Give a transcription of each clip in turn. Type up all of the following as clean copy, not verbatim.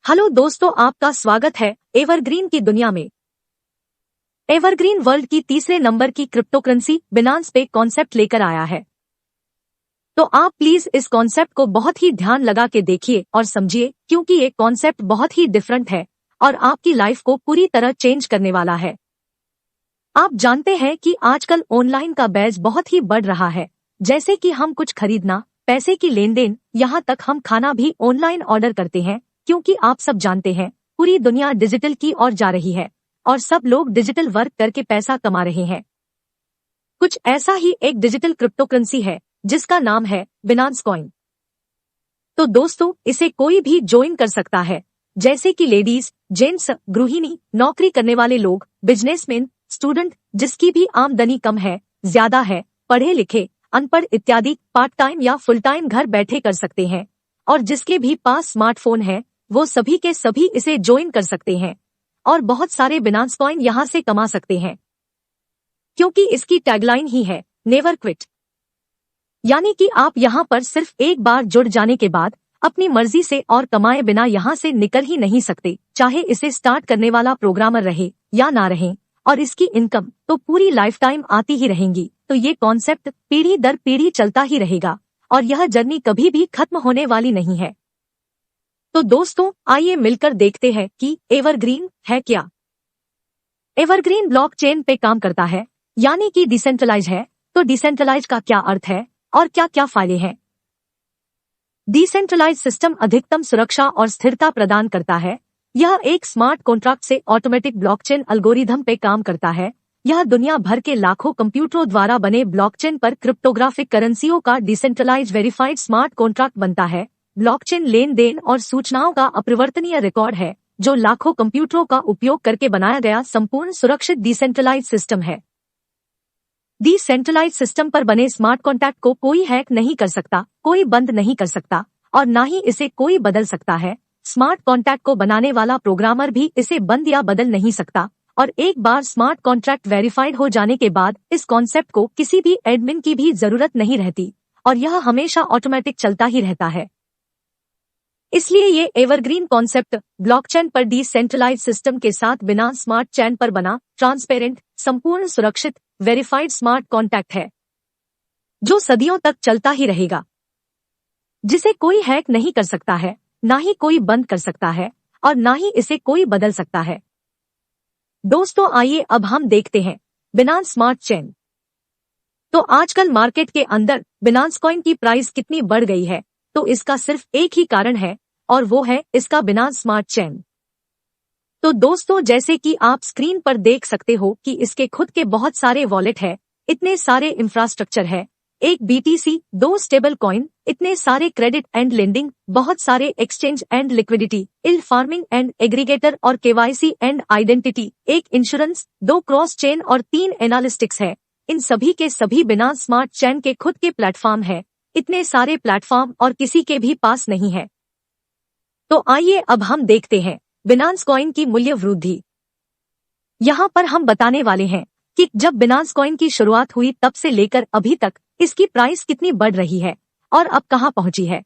Hello दोस्तों, आपका स्वागत है एवरग्रीन की दुनिया में। एवरग्रीन वर्ल्ड की तीसरे नंबर की क्रिप्टोकरेंसी बिनांस पे कॉन्सेप्ट लेकर आया है। तो आप प्लीज इस कॉन्सेप्ट को बहुत ही ध्यान लगा के देखिए और समझिए, क्योंकि ये कॉन्सेप्ट बहुत ही डिफरेंट है और आपकी लाइफ को पूरी तरह चेंज करने वाला है। आप जानते हैं कि आजकल ऑनलाइन का बैज बहुत ही बढ़ रहा है, जैसे कि हम कुछ खरीदना, पैसे की लेन देन, यहाँ तक हम खाना भी ऑनलाइन ऑर्डर करते हैं, क्योंकि आप सब जानते हैं पूरी दुनिया डिजिटल की ओर जा रही है और सब लोग डिजिटल वर्क करके पैसा कमा रहे हैं। कुछ ऐसा ही एक डिजिटल क्रिप्टोकरेंसी है जिसका नाम है बिनांस कॉइन। तो दोस्तों, इसे कोई भी ज्वाइन कर सकता है, जैसे कि लेडीज, जेंट्स, गृहिणी, नौकरी करने वाले लोग, बिजनेसमैन, स्टूडेंट, जिसकी भी आमदनी कम है, ज्यादा है, पढ़े लिखे, अनपढ़ इत्यादि पार्ट टाइम या फुल टाइम घर बैठे कर सकते हैं, और जिसके भी पास स्मार्टफोन है वो सभी के सभी इसे ज्वाइन कर सकते हैं और बहुत सारे बिनांस कॉइन यहाँ से कमा सकते हैं, क्योंकि इसकी टैगलाइन ही है नेवर क्विट। यानी कि आप यहाँ पर सिर्फ एक बार जुड़ जाने के बाद अपनी मर्जी से और कमाए बिना यहाँ से निकल ही नहीं सकते, चाहे इसे स्टार्ट करने वाला प्रोग्रामर रहे या ना रहे, और इसकी इनकम तो पूरी लाइफ टाइम आती ही रहेंगी। तो ये कॉन्सेप्ट पीढ़ी दर पीढ़ी चलता ही रहेगा और यह जर्नी कभी भी खत्म होने वाली नहीं है। तो दोस्तों, आइए मिलकर देखते हैं कि एवरग्रीन है क्या। एवरग्रीन ब्लॉकचेन पे काम करता है, यानी कि डिसेंट्रलाइज है। तो डिसेंट्रलाइज का क्या अर्थ है और क्या क्या फायदे हैं? डिसेंट्रलाइज सिस्टम अधिकतम सुरक्षा और स्थिरता प्रदान करता है। यह एक स्मार्ट कॉन्ट्रैक्ट से ऑटोमेटिक ब्लॉकचेन एल्गोरिथम पे काम करता है। यह दुनिया भर के लाखों कंप्यूटरों द्वारा बने ब्लॉकचेन पर क्रिप्टोग्राफिक करेंसियों का डिसेंट्रलाइज वेरीफाइड स्मार्ट कॉन्ट्रैक्ट बनता है। ब्लॉकचेन लेन देन और सूचनाओं का अपरिवर्तनीय रिकॉर्ड है, जो लाखों कंप्यूटरों का उपयोग करके बनाया गया संपूर्ण सुरक्षित डिसेंट्रलाइज सिस्टम है। डिसेंट्रलाइज सिस्टम पर बने स्मार्ट कॉन्ट्रैक्ट को कोई हैक नहीं कर सकता, कोई बंद नहीं कर सकता और न ही इसे कोई बदल सकता है। स्मार्ट कॉन्ट्रैक्ट को बनाने वाला प्रोग्रामर भी इसे बंद या बदल नहीं सकता, और एक बार स्मार्ट कॉन्ट्रैक्ट वेरीफाइड हो जाने के बाद इस कॉन्सेप्ट को किसी भी एडमिन की भी जरूरत नहीं रहती और यह हमेशा ऑटोमेटिक चलता ही रहता है। इसलिए ये एवरग्रीन कॉन्सेप्ट ब्लॉकचेन पर डिसेंट्रलाइज सिस्टम के साथ बिना स्मार्ट चेन पर बना ट्रांसपेरेंट, संपूर्ण सुरक्षित, वेरीफाइड स्मार्ट कॉन्ट्रैक्ट है, जो सदियों तक चलता ही रहेगा, जिसे कोई हैक नहीं कर सकता है, ना ही कोई बंद कर सकता है और ना ही इसे कोई बदल सकता है। दोस्तों, आइए अब हम देखते हैं बिनांस स्मार्ट चेन। तो आजकल मार्केट के अंदर बिनांस कॉइन की प्राइस कितनी बढ़ गई है, तो इसका सिर्फ एक ही कारण है और वो है इसका बिनांस स्मार्ट चेन। तो दोस्तों, जैसे कि आप स्क्रीन पर देख सकते हो कि इसके खुद के बहुत सारे वॉलेट है, इतने सारे इंफ्रास्ट्रक्चर है, एक BTC, 2 स्टेबल कॉइन, इतने सारे क्रेडिट एंड लेंडिंग, बहुत सारे exchange and liquidity, yield farming and aggregator और KYC एंड आइडेंटिटी, एक इंश्योरेंस, 2 क्रॉस चेन और 3 एनालिस्टिक्स है। इन सभी के सभी बिनांस स्मार्ट चेन के खुद के प्लेटफॉर्म है। इतने सारे प्लेटफॉर्म और किसी के भी पास नहीं है। तो आइए अब हम देखते हैं बिनांस कॉइन की मूल्य वृद्धि। यहाँ पर हम बताने वाले हैं कि जब बिनांस कॉइन की शुरुआत हुई तब से लेकर अभी तक इसकी प्राइस कितनी बढ़ रही है और अब कहाँ पहुंची है।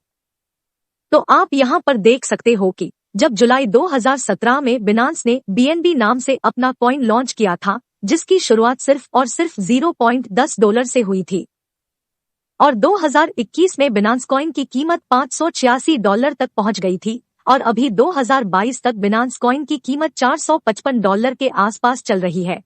तो आप यहाँ पर देख सकते हो कि जब जुलाई 2017 में बिनांस ने BNB नाम से अपना कॉइन लॉन्च किया था, जिसकी शुरुआत सिर्फ और सिर्फ $0.10 से हुई थी, और 2021 में बिनांस कॉइन की कीमत $586 तक पहुंच गई थी, और अभी 2022 तक बिनांस कॉइन की कीमत $455 के आसपास चल रही है।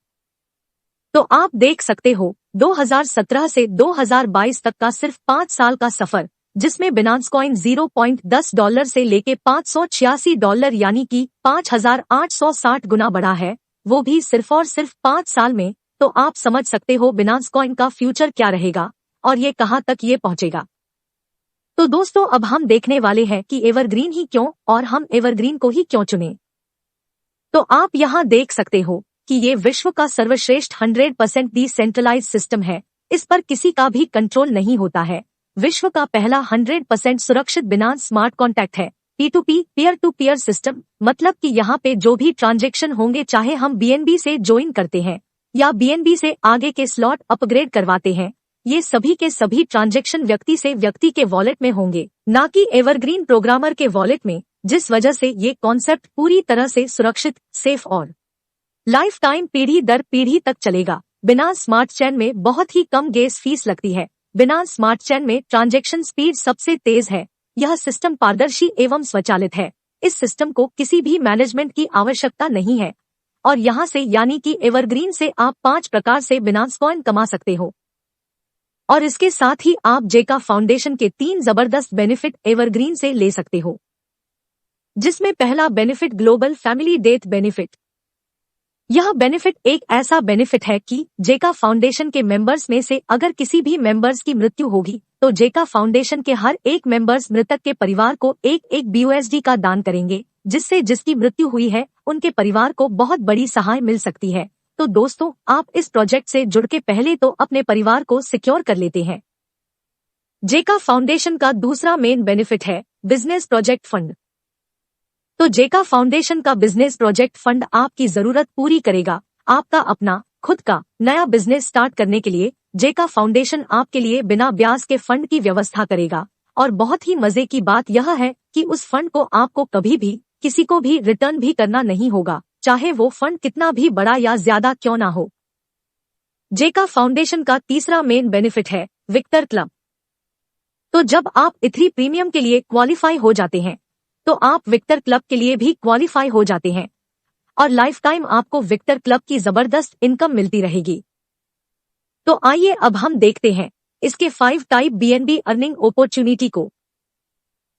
तो आप देख सकते हो 2017 से 2022 तक का सिर्फ 5 साल का सफर, जिसमें बिनांस कॉइन $0.10 से लेके $586 यानी कि 5860 गुना बढ़ा है, वो भी सिर्फ और सिर्फ 5 साल में। तो आप समझ सकते हो बिनांस कॉइन का फ्यूचर क्या रहेगा और ये कहां तक ये पहुंचेगा। तो दोस्तों, अब हम देखने वाले हैं कि एवरग्रीन ही क्यों और हम एवरग्रीन को ही क्यों चुने। तो आप यहाँ देख सकते हो कि ये विश्व का सर्वश्रेष्ठ 100% डिसेंट्रलाइज सिस्टम है। इस पर किसी का भी कंट्रोल नहीं होता है। विश्व का पहला 100% सुरक्षित बिनांस स्मार्ट कॉन्ट्रैक्ट है। P2P, peer to peer system, मतलब कि यहाँ पे जो भी ट्रांजेक्शन होंगे, चाहे हम BNB से ज्वाइन करते हैं या BNB से आगे के स्लॉट अपग्रेड करवाते हैं, ये सभी के सभी ट्रांजैक्शन व्यक्ति से व्यक्ति के वॉलेट में होंगे, ना कि एवरग्रीन प्रोग्रामर के वॉलेट में, जिस वजह से ये कॉन्सेप्ट पूरी तरह से सुरक्षित, सेफ और लाइफ टाइम पीढ़ी दर पीढ़ी तक चलेगा। बिना स्मार्ट चेन में बहुत ही कम गैस फीस लगती है। बिना स्मार्ट चेन में ट्रांजैक्शन स्पीड सबसे तेज है। यह सिस्टम पारदर्शी एवं स्वचालित है। इस सिस्टम को किसी भी मैनेजमेंट की आवश्यकता नहीं है और यहाँ से यानी कि एवरग्रीन से आप 5 प्रकार से बिनांस कॉइन कमा सकते हो और इसके साथ ही आप जेका फाउंडेशन के 3 जबरदस्त बेनिफिट एवरग्रीन से ले सकते हो, जिसमें पहला benefit global family death benefit. यह बेनिफिट एक ऐसा बेनिफिट है कि जेका फाउंडेशन के मेंबर्स में से अगर किसी भी मेंबर्स की मृत्यु होगी तो जेका फाउंडेशन के हर एक मेंबर्स मृतक के परिवार को एक BUSD का दान करेंगे, जिससे जिसकी मृत्यु हुई है उनके परिवार को बहुत बड़ी सहाय मिल सकती है। तो दोस्तों, आप इस प्रोजेक्ट से जुड़ के पहले तो अपने परिवार को सिक्योर कर लेते हैं। जेका फाउंडेशन का दूसरा मेन बेनिफिट है बिजनेस प्रोजेक्ट फंड। तो जेका फाउंडेशन का बिजनेस प्रोजेक्ट फंड आपकी जरूरत पूरी करेगा। आपका अपना खुद का नया बिजनेस स्टार्ट करने के लिए जेका फाउंडेशन आपके लिए बिना ब्याज के फंड की व्यवस्था करेगा और बहुत ही मजे की बात यह है कि उस फंड को आपको कभी भी किसी को भी रिटर्न भी करना नहीं होगा, चाहे वो फंड कितना भी बड़ा या ज्यादा क्यों ना हो। जेका फाउंडेशन का तीसरा मेन बेनिफिट है विक्टर क्लब। तो जब आप इथरी प्रीमियम के लिए क्वालिफाई हो जाते हैं तो आप विक्टर क्लब के लिए भी क्वालिफाई हो जाते हैं और लाइफ टाइम आपको विक्टर क्लब की जबरदस्त इनकम मिलती रहेगी। तो आइए अब हम देखते हैं इसके 5 टाइप BNB अर्निंग अपॉर्चुनिटी को।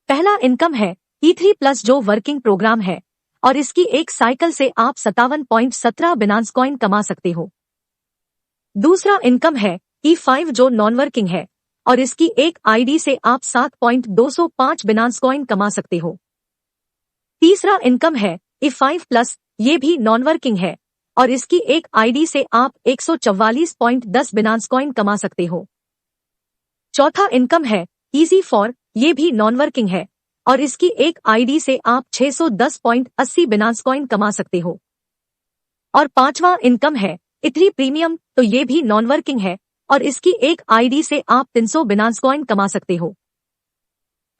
पहला इनकम है E3+ जो वर्किंग प्रोग्राम है और इसकी एक साइकिल से आप 57.17 बिनांस कॉइन कमा सकते हो। दूसरा इनकम है E5 जो नॉन वर्किंग है और इसकी एक आईडी से आप 7.205 बिनांस कॉइन कमा सकते हो। तीसरा इनकम है E5+, ये भी नॉन वर्किंग है और इसकी एक आईडी से आप 144.10 बिनांस कॉइन कमा सकते हो। चौथा इनकम है EZ4, ये भी नॉन वर्किंग है और इसकी एक आईडी से आप 610.80 बिनांस कॉइन कमा सकते हो। और पांचवा इनकम है इथरी प्रीमियम, तो ये भी नॉन वर्किंग है और इसकी एक आईडी से आप 300 बिनांस कॉइन कमा सकते हो।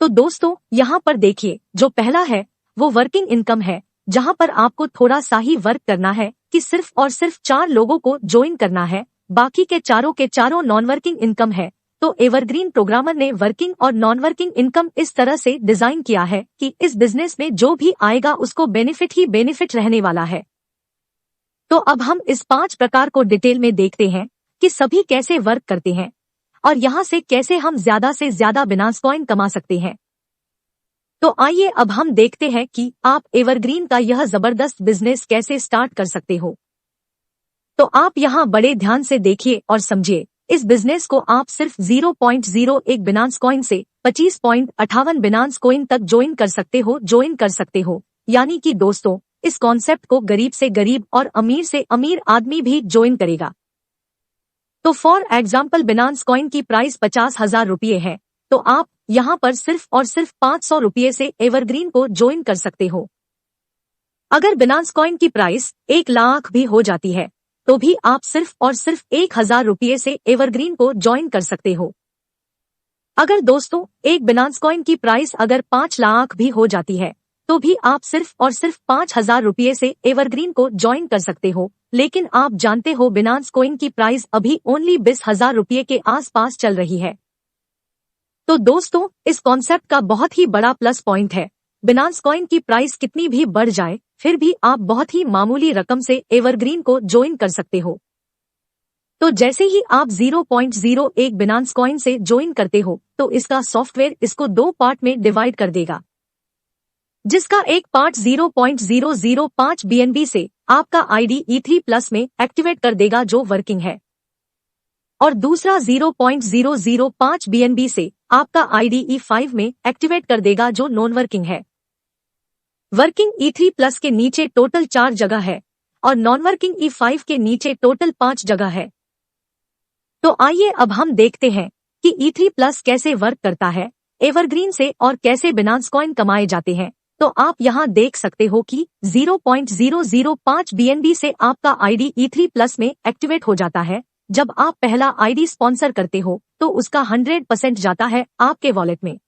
तो दोस्तों, यहाँ पर देखिए, जो पहला है वो वर्किंग इनकम है, जहाँ पर आपको थोड़ा सा ही वर्क करना है कि सिर्फ और सिर्फ 4 लोगों को ज्वाइन करना है, बाकी के चारों नॉन वर्किंग इनकम है। तो एवरग्रीन प्रोग्रामर ने वर्किंग और नॉन वर्किंग इनकम इस तरह से डिजाइन किया है कि इस बिजनेस में जो भी आएगा उसको बेनिफिट ही बेनिफिट रहने वाला है। तो अब हम इस 5 प्रकार को डिटेल में देखते हैं कि सभी कैसे वर्क करते हैं और यहाँ से कैसे हम ज्यादा से ज्यादा बिनांस कॉइन कमा सकते हैं। तो आइए अब हम देखते हैं कि आप एवरग्रीन का यह जबरदस्त बिजनेस कैसे स्टार्ट कर सकते हो। तो आप यहाँ बड़े ध्यान से देखिए और समझिए। इस बिजनेस को आप सिर्फ 0.01 बिनांस कॉइन से 25.58 बिनांस कॉइन तक ज्वाइन कर सकते हो। यानी कि दोस्तों, इस कॉन्सेप्ट को गरीब से गरीब और अमीर से अमीर आदमी भी ज्वाइन करेगा। तो फॉर एग्जाम्पल बिनांस कॉइन की प्राइस 50,000 रुपये है, तो आप यहाँ पर सिर्फ और सिर्फ 500 रुपये से एवरग्रीन को ज्वाइन कर सकते हो। अगर बिनांस कॉइन की प्राइस 1 लाख भी हो जाती है तो भी आप सिर्फ और सिर्फ 1,000 रुपये से एवरग्रीन को ज्वाइन कर सकते हो। अगर दोस्तों एक बिनांस कॉइन की प्राइस अगर 5 लाख भी हो जाती है तो भी आप सिर्फ और सिर्फ 5,000 रुपये से एवरग्रीन को ज्वाइन कर सकते हो। लेकिन आप जानते हो बिनांस कॉइन की प्राइस अभी ओनली 20,000 रुपये के आसपास चल रही है। तो दोस्तों, इस कॉन्सेप्ट का बहुत ही बड़ा प्लस पॉइंट है। बिनांस कॉइन की प्राइस कितनी भी बढ़ जाए फिर भी आप बहुत ही मामूली रकम से एवरग्रीन को ज्वाइन कर सकते हो। तो जैसे ही आप 0.01 बिनांस कॉइन से ज्वाइन करते हो तो इसका सॉफ्टवेयर इसको 2 पार्ट में डिवाइड कर देगा, जिसका एक पार्ट 0.005 BNB से आपका आईडी E3+ में एक्टिवेट कर देगा जो वर्किंग है और दूसरा 0.005 BNB से आपका आईडी E5 में एक्टिवेट कर देगा जो नॉन वर्किंग है। वर्किंग E3+ के नीचे टोटल 4 जगह है और नॉन वर्किंग E5 के नीचे टोटल 5 जगह है। तो आइए अब हम देखते हैं कि E3+ कैसे वर्क करता है एवरग्रीन से और कैसे बिनांस कॉइन कमाए जाते हैं। तो आप यहाँ देख सकते हो कि 0.005 BNB से आपका आईडी E3+ में एक्टिवेट हो जाता है। जब आप पहला आईडी स्पॉन्सर करते हो तो उसका 100% जाता है आपके वॉलेट में।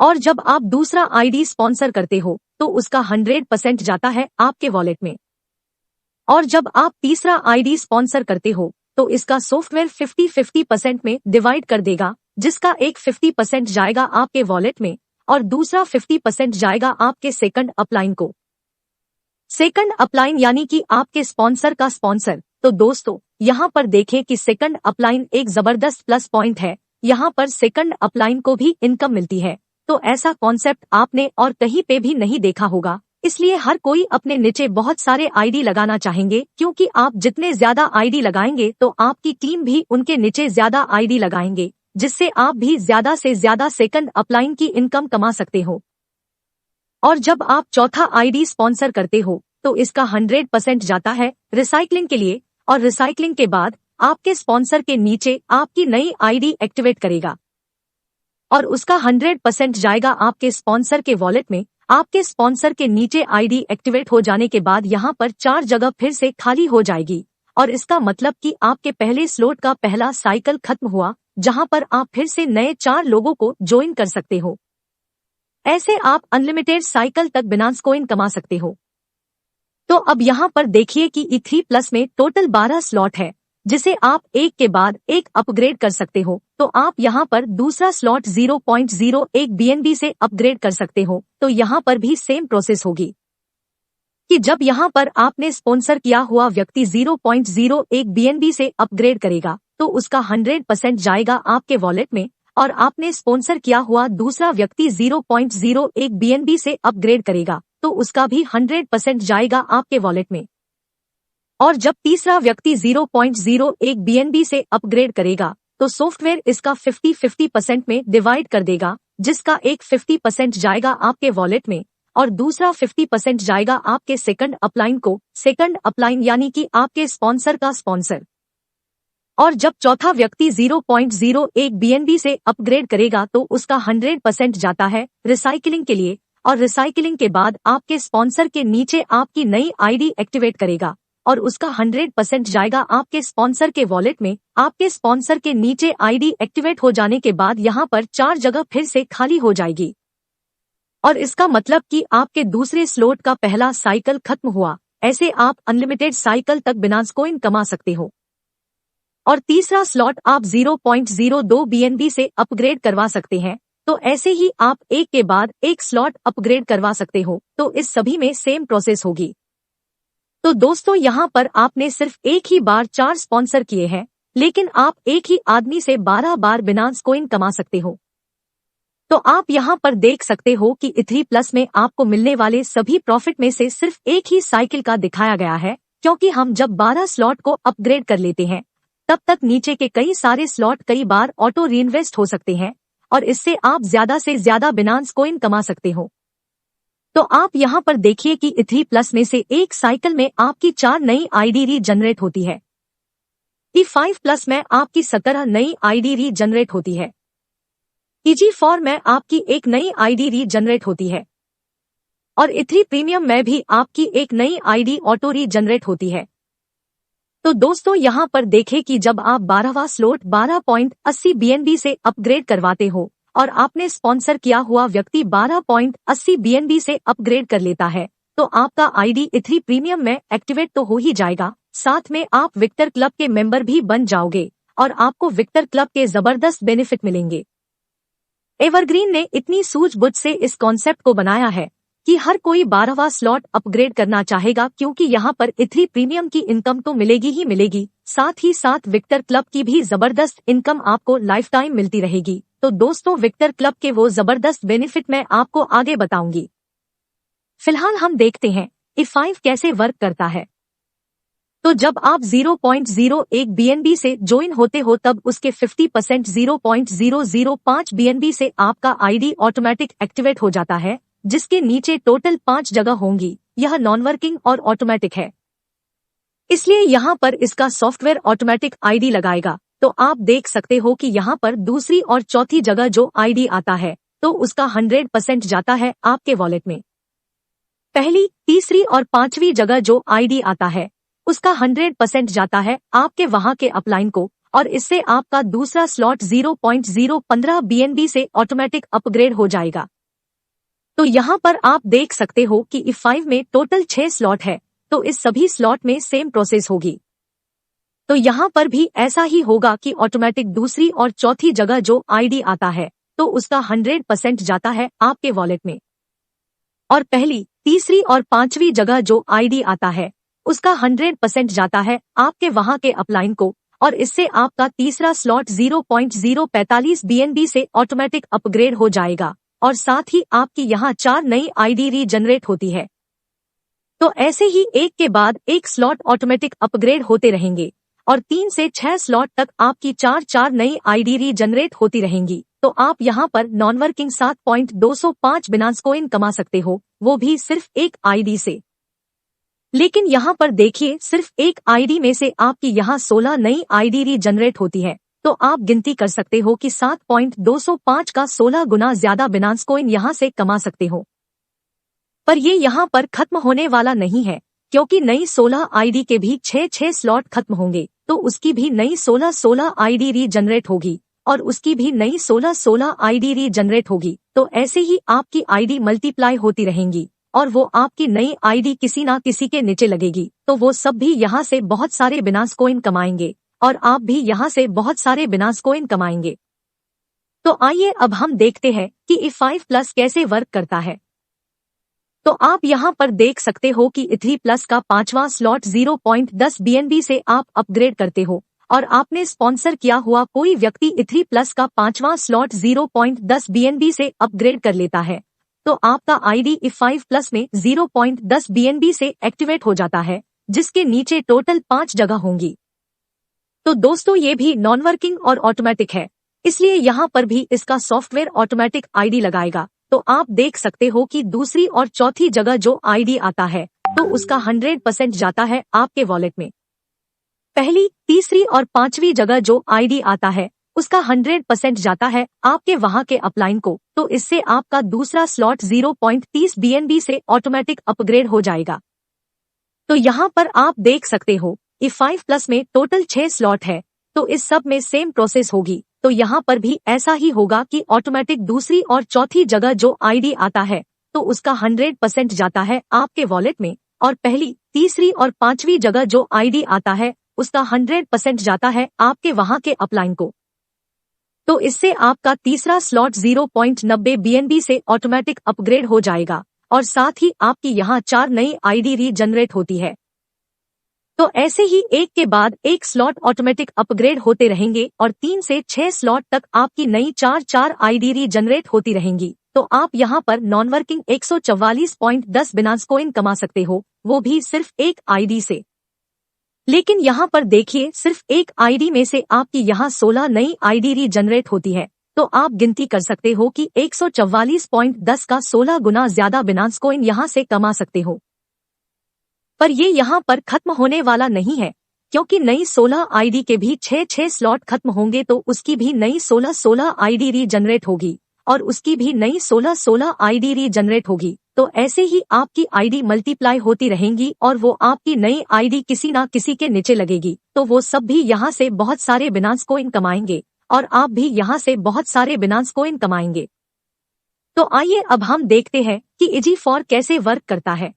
और जब आप दूसरा आईडी स्पॉन्सर करते हो तो उसका 100% जाता है आपके वॉलेट में। और जब आप तीसरा आईडी स्पॉन्सर करते हो तो इसका सॉफ्टवेयर 50-50% में डिवाइड कर देगा, जिसका एक 50% जाएगा आपके वॉलेट में और दूसरा 50% जाएगा आपके सेकंड अपलाइन को। सेकंड अपलाइन यानी कि आपके स्पॉन्सर का स्पॉन्सर। तो दोस्तों यहाँ पर देखें कि सेकंड अपलाइन एक जबरदस्त प्लस पॉइंट है। यहाँ पर सेकंड अपलाइन को भी इनकम मिलती है। तो ऐसा कॉन्सेप्ट आपने और कहीं पे भी नहीं देखा होगा, इसलिए हर कोई अपने नीचे बहुत सारे आईडी लगाना चाहेंगे, क्योंकि आप जितने ज्यादा आईडी लगाएंगे तो आपकी टीम भी उनके नीचे ज्यादा आईडी लगाएंगे, जिससे आप भी ज्यादा से ज्यादा सेकंड अपलाइन की इनकम कमा सकते हो। और जब आप चौथा आईडी स्पॉन्सर करते हो तो इसका 100% जाता है रिसाइकलिंग के लिए, और रिसाइकलिंग के बाद आपके स्पॉन्सर के नीचे आपकी नई आईडी एक्टिवेट करेगा और उसका 100% जाएगा आपके स्पॉन्सर के वॉलेट में। आपके स्पॉन्सर के नीचे आईडी एक्टिवेट हो जाने के बाद यहाँ पर 4 जगह फिर से खाली हो जाएगी, और इसका मतलब कि आपके पहले स्लॉट का पहला साइकिल खत्म हुआ, जहाँ पर आप फिर से नए 4 लोगों को ज्वाइन कर सकते हो। ऐसे आप अनलिमिटेड साइकिल तक बिनांस कॉइन कमा सकते हो। तो अब यहाँ पर देखिए कि E3+ में टोटल 12 स्लॉट है, जिसे आप एक के बाद एक अपग्रेड कर सकते हो। तो आप यहाँ पर दूसरा स्लॉट 0.01 BNB से अपग्रेड कर सकते हो। तो यहाँ पर भी सेम प्रोसेस होगी कि जब यहाँ पर आपने स्पॉन्सर किया हुआ व्यक्ति 0.01 BNB से अपग्रेड करेगा तो उसका 100% जाएगा आपके वॉलेट में, और आपने स्पॉन्सर किया हुआ दूसरा व्यक्ति 0.01 BNB से अपग्रेड करेगा तो उसका भी 100% जाएगा आपके वॉलेट में। और जब तीसरा व्यक्ति 0.01 BNB से अपग्रेड करेगा तो सॉफ्टवेयर इसका 50-50% में डिवाइड कर देगा, जिसका एक 50% जाएगा आपके वॉलेट में और दूसरा 50% जाएगा आपके सेकंड अपलाइन को। सेकंड अपलाइन यानी कि आपके स्पॉन्सर का स्पॉन्सर। और जब चौथा व्यक्ति 0.01 BNB से अपग्रेड करेगा तो उसका 100% जाता है रिसाइकलिंग के लिए, और रिसाइकलिंग के बाद आपके स्पॉन्सर के नीचे आपकी नई आईडी एक्टिवेट करेगा और उसका 100% जाएगा आपके स्पॉन्सर के वॉलेट में। आपके स्पॉन्सर के नीचे आईडी एक्टिवेट हो जाने के बाद यहाँ पर 4 जगह फिर से खाली हो जाएगी, और इसका मतलब कि आपके दूसरे स्लॉट का पहला साइकिल खत्म हुआ। ऐसे आप अनलिमिटेड साइकिल तक बिनांस कॉइन कमा सकते हो। और तीसरा स्लॉट आप 0.02 BNB से अपग्रेड करवा सकते हैं। तो ऐसे ही आप एक के बाद एक स्लॉट अपग्रेड करवा सकते हो। तो इस सभी में सेम प्रोसेस होगी। तो दोस्तों यहाँ पर आपने सिर्फ एक ही बार 4 स्पॉन्सर किए हैं, लेकिन आप एक ही आदमी से 12 बार बिनांस कॉइन कमा सकते हो। तो आप यहाँ पर देख सकते हो कि E3+ में आपको मिलने वाले सभी प्रॉफिट में से सिर्फ एक ही साइकिल का दिखाया गया है, क्योंकि हम जब 12 स्लॉट को अपग्रेड कर लेते हैं तब तक नीचे के कई सारे स्लॉट कई बार ऑटो रीइन्वेस्ट हो सकते हैं, और इससे आप ज्यादा से ज्यादा बिनांस कॉइन कमा सकते हो। तो आप यहाँ पर देखिए कि E3+ में से एक साइकिल में आपकी 4 नई आईडी रीजनरेट होती है। E5+ में आपकी 17 नई आईडी रीजनरेट होती है। EG4 में आपकी एक नई आईडी रीजनरेट होती है, और E3 प्रीमियम में भी आपकी एक नई आईडी ऑटो रीजनरेट होती है। तो दोस्तों यहाँ पर देखें कि जब आप 12वां स्लॉट 12.80 BNB से अपग्रेड करवाते हो और आपने स्पॉन्सर किया हुआ व्यक्ति 12.80 BNB से अपग्रेड कर लेता है, तो आपका आईडी E3 प्रीमियम में एक्टिवेट तो हो ही जाएगा, साथ में आप विक्टर क्लब के मेंबर भी बन जाओगे और आपको विक्टर क्लब के जबरदस्त बेनिफिट मिलेंगे। एवरग्रीन ने इतनी सूझबूझ से इस कॉन्सेप्ट को बनाया है कि हर कोई 12वां स्लॉट अपग्रेड करना चाहेगा, क्योंकि यहाँ पर E3 प्रीमियम की इनकम तो मिलेगी ही मिलेगी, साथ ही साथ विक्टर क्लब की भी जबरदस्त इनकम आपको लाइफ टाइम मिलती रहेगी। तो दोस्तों विक्टर क्लब के वो जबरदस्त बेनिफिट मैं आपको आगे बताऊंगी। फिलहाल हम देखते हैं E5 कैसे वर्क करता है। तो जब आप 0.01 BNB से ज्वाइन होते हो तब उसके 50% 0.005 BNB से आपका आईडी ऑटोमेटिक एक्टिवेट हो जाता है, जिसके नीचे टोटल 5 जगह होंगी। यह नॉन वर्किंग और ऑटोमेटिक है, इसलिए यहाँ पर इसका सॉफ्टवेयर ऑटोमेटिक आईडी लगाएगा। तो आप देख सकते हो कि यहाँ पर दूसरी और चौथी जगह जो आईडी आता है तो उसका 100% जाता है आपके वॉलेट में। पहली, तीसरी और 5वीं जगह जो आईडी आता है उसका 100% जाता है आपके वहां के अपलाइन को, और इससे आपका दूसरा स्लॉट 0.015 BNB से ऑटोमेटिक अपग्रेड हो जाएगा। तो यहाँ पर आप देख सकते हो कि E5 में टोटल 6 स्लॉट है, तो इस सभी स्लॉट में सेम प्रोसेस होगी। तो यहाँ पर भी ऐसा ही होगा कि ऑटोमेटिक दूसरी और चौथी जगह जो आईडी आता है तो उसका 100% जाता है आपके वॉलेट में, और पहली, तीसरी और पांचवी जगह जो आईडी आता है उसका 100% जाता है आपके वहां के अपलाइन को, और इससे आपका तीसरा स्लॉट 0.045 BNB से ऑटोमेटिक अपग्रेड हो जाएगा, और साथ ही आपकी यहाँ 4 नई आईडी रीजनरेट होती है। तो ऐसे ही एक के बाद एक स्लॉट ऑटोमेटिक अपग्रेड होते रहेंगे, और 3 से 6 स्लॉट तक आपकी 4 नई आईडी रीजनरेट होती रहेंगी। तो आप यहाँ पर नॉन वर्किंग 7.205 बिनांस कॉइन कमा सकते हो, वो भी सिर्फ एक आईडी से। लेकिन यहाँ पर देखिए, सिर्फ एक आईडी में से आपकी यहाँ 16 नई आईडी रीजनरेट होती है, तो आप गिनती कर सकते हो कि 7.205 का 16 गुना ज्यादा बिनांस कॉइन यहाँ से कमा सकते हो। पर ये यहाँ पर खत्म होने वाला नहीं है, क्योंकि नई 16 आईडी के भी 6 स्लॉट खत्म होंगे, तो उसकी भी नई 16 आईडी रीजनरेट होगी, और उसकी भी नई 16 आईडी रीजनरेट होगी। तो ऐसे ही आपकी आईडी मल्टीप्लाई होती रहेंगी, और वो आपकी नई आईडी किसी ना किसी के नीचे लगेगी, तो वो सब भी यहाँ से बहुत सारे बिनांस कॉइन कमाएंगे, और आप भी यहाँ से बहुत सारे बिनांस कॉइन कमाएंगे। तो आइए अब हम देखते हैं कि E5 प्लस कैसे वर्क करता है। तो आप यहाँ पर देख सकते हो कि E3 प्लस का 5वां स्लॉट 0.10 BNB से आप अपग्रेड करते हो, और आपने स्पॉन्सर किया हुआ कोई व्यक्ति E3 प्लस का 5वां स्लॉट 0.10 BNB से अपग्रेड कर लेता है, तो आपका आईडी E5 प्लस में 0.10 BNB से एक्टिवेट हो जाता है, जिसके नीचे टोटल 5 जगह होंगी। तो दोस्तों ये भी नॉन वर्किंग और ऑटोमेटिक है, इसलिए यहाँ पर भी इसका सॉफ्टवेयर ऑटोमेटिक आईडी लगाएगा। तो आप देख सकते हो कि दूसरी और चौथी जगह जो आईडी आता है तो उसका 100% जाता है आपके वॉलेट में। पहली, तीसरी और पांचवी जगह जो आईडी आता है उसका 100% जाता है आपके वहां के अपलाइन को, तो इससे आपका दूसरा स्लॉट 0.30 BNB से ऑटोमेटिक अपग्रेड हो जाएगा। तो यहाँ पर आप देख सकते हो E5 प्लस में टोटल 6 स्लॉट है, तो इस सब में सेम प्रोसेस होगी। तो यहाँ पर भी ऐसा ही होगा कि ऑटोमेटिक दूसरी और चौथी जगह जो आईडी आता है तो उसका 100% जाता है आपके वॉलेट में, और पहली, तीसरी और पांचवी जगह जो आईडी आता है उसका 100% जाता है आपके वहां के अपलाइन को। तो इससे आपका तीसरा स्लॉट 0.90 BNB से ऑटोमेटिक अपग्रेड हो जाएगा, और साथ ही आपकी यहाँ 4 नई आईडी रीजनरेट होती है। तो ऐसे ही एक के बाद एक स्लॉट ऑटोमेटिक अपग्रेड होते रहेंगे, और 3 से 6 स्लॉट तक आपकी नई 4 आईडी रीजनरेट होती रहेंगी। तो आप यहाँ पर नॉन वर्किंग 144.10 बिनांस कॉइन कमा सकते हो, वो भी सिर्फ एक आईडी से। लेकिन यहाँ पर देखिए, सिर्फ एक आईडी में से आपकी यहाँ 16 नई आईडी रीजनरेट होती है, तो आप गिनती कर सकते हो कि 144.10 का 16 गुना ज्यादा बिनांस कॉइन यहाँ से कमा सकते हो। पर ये यहाँ पर खत्म होने वाला नहीं है, क्योंकि नई 16 आईडी के भी 6 स्लॉट खत्म होंगे, तो उसकी भी नई 16 आईडी रीजनरेट होगी, और उसकी भी नई 16 आईडी रीजनरेट होगी। तो ऐसे ही आपकी आईडी मल्टीप्लाई होती रहेंगी, और वो आपकी नई आईडी किसी ना किसी के नीचे लगेगी, तो वो सब भी यहाँ से बहुत सारे बिनांस कॉइन कमाएंगे, और आप भी यहाँ से बहुत सारे बिनांस कॉइन कमाएंगे। तो आइए अब हम देखते हैं कि EG4 कैसे वर्क करता है।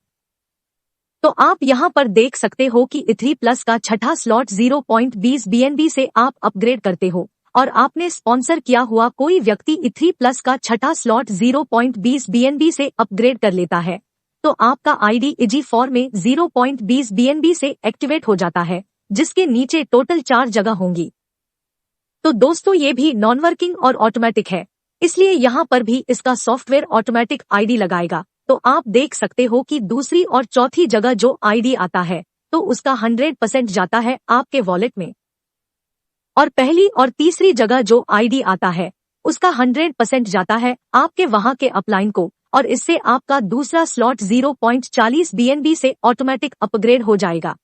तो आप यहाँ पर देख सकते हो कि E3 प्लस का 6ठा स्लॉट 0.20 BNB से आप अपग्रेड करते हो, और आपने स्पॉन्सर किया हुआ कोई व्यक्ति E3 प्लस का 6ठा स्लॉट 0.20 BNB से अपग्रेड कर लेता है, तो आपका आईडी EG4 में 0.20 BNB से एक्टिवेट हो जाता है, जिसके नीचे टोटल 4 जगह होंगी। तो दोस्तों ये भी नॉन वर्किंग और ऑटोमेटिक है, इसलिए यहाँ पर भी इसका सॉफ्टवेयर ऑटोमेटिक आईडी लगाएगा। तो आप देख सकते हो कि दूसरी और चौथी जगह जो आईडी आता है तो उसका 100% जाता है आपके वॉलेट में, और पहली और तीसरी जगह जो आईडी आता है उसका 100% जाता है आपके वहां के अपलाइन को, और इससे आपका दूसरा स्लॉट 0.40 BNB से ऑटोमेटिक अपग्रेड हो जाएगा।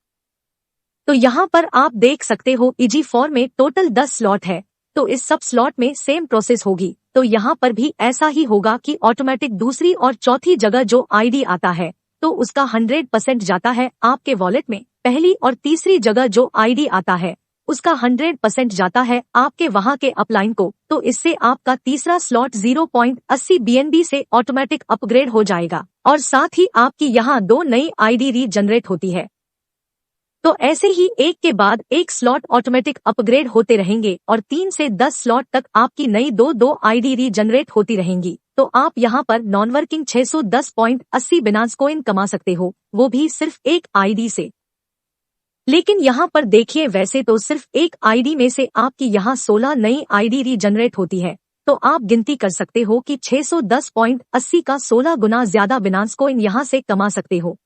तो यहाँ पर आप देख सकते हो EG4 में टोटल 10 स्लॉट है, तो इस सब स्लॉट में सेम प्रोसेस होगी। तो यहाँ पर भी ऐसा ही होगा कि ऑटोमेटिक दूसरी और चौथी जगह जो आईडी आता है तो उसका 100% जाता है आपके वॉलेट में, पहली और तीसरी जगह जो आईडी आता है उसका 100% जाता है आपके वहां के अपलाइन को, तो इससे आपका तीसरा स्लॉट 0.80 BNB से ऑटोमेटिक अपग्रेड हो जाएगा और साथ ही आपकी यहाँ 2 नई आईडी रीजनरेट होती है। तो ऐसे ही एक के बाद एक स्लॉट ऑटोमेटिक अपग्रेड होते रहेंगे और 3 से 10 स्लॉट तक आपकी नई 2 आईडी रीजनरेट होती रहेंगी। तो आप यहाँ पर नॉन वर्किंग 610.80 बिनांस कॉइन कमा सकते हो, वो भी सिर्फ एक आईडी से। लेकिन यहाँ पर देखिए, वैसे तो सिर्फ एक आईडी में से आपकी यहाँ 16 नई आईडी रीजनरेट होती है, तो आप गिनती कर सकते हो कि 610.80 का 16 गुना ज्यादा बिनांस कॉइन यहाँ से कमा सकते हो।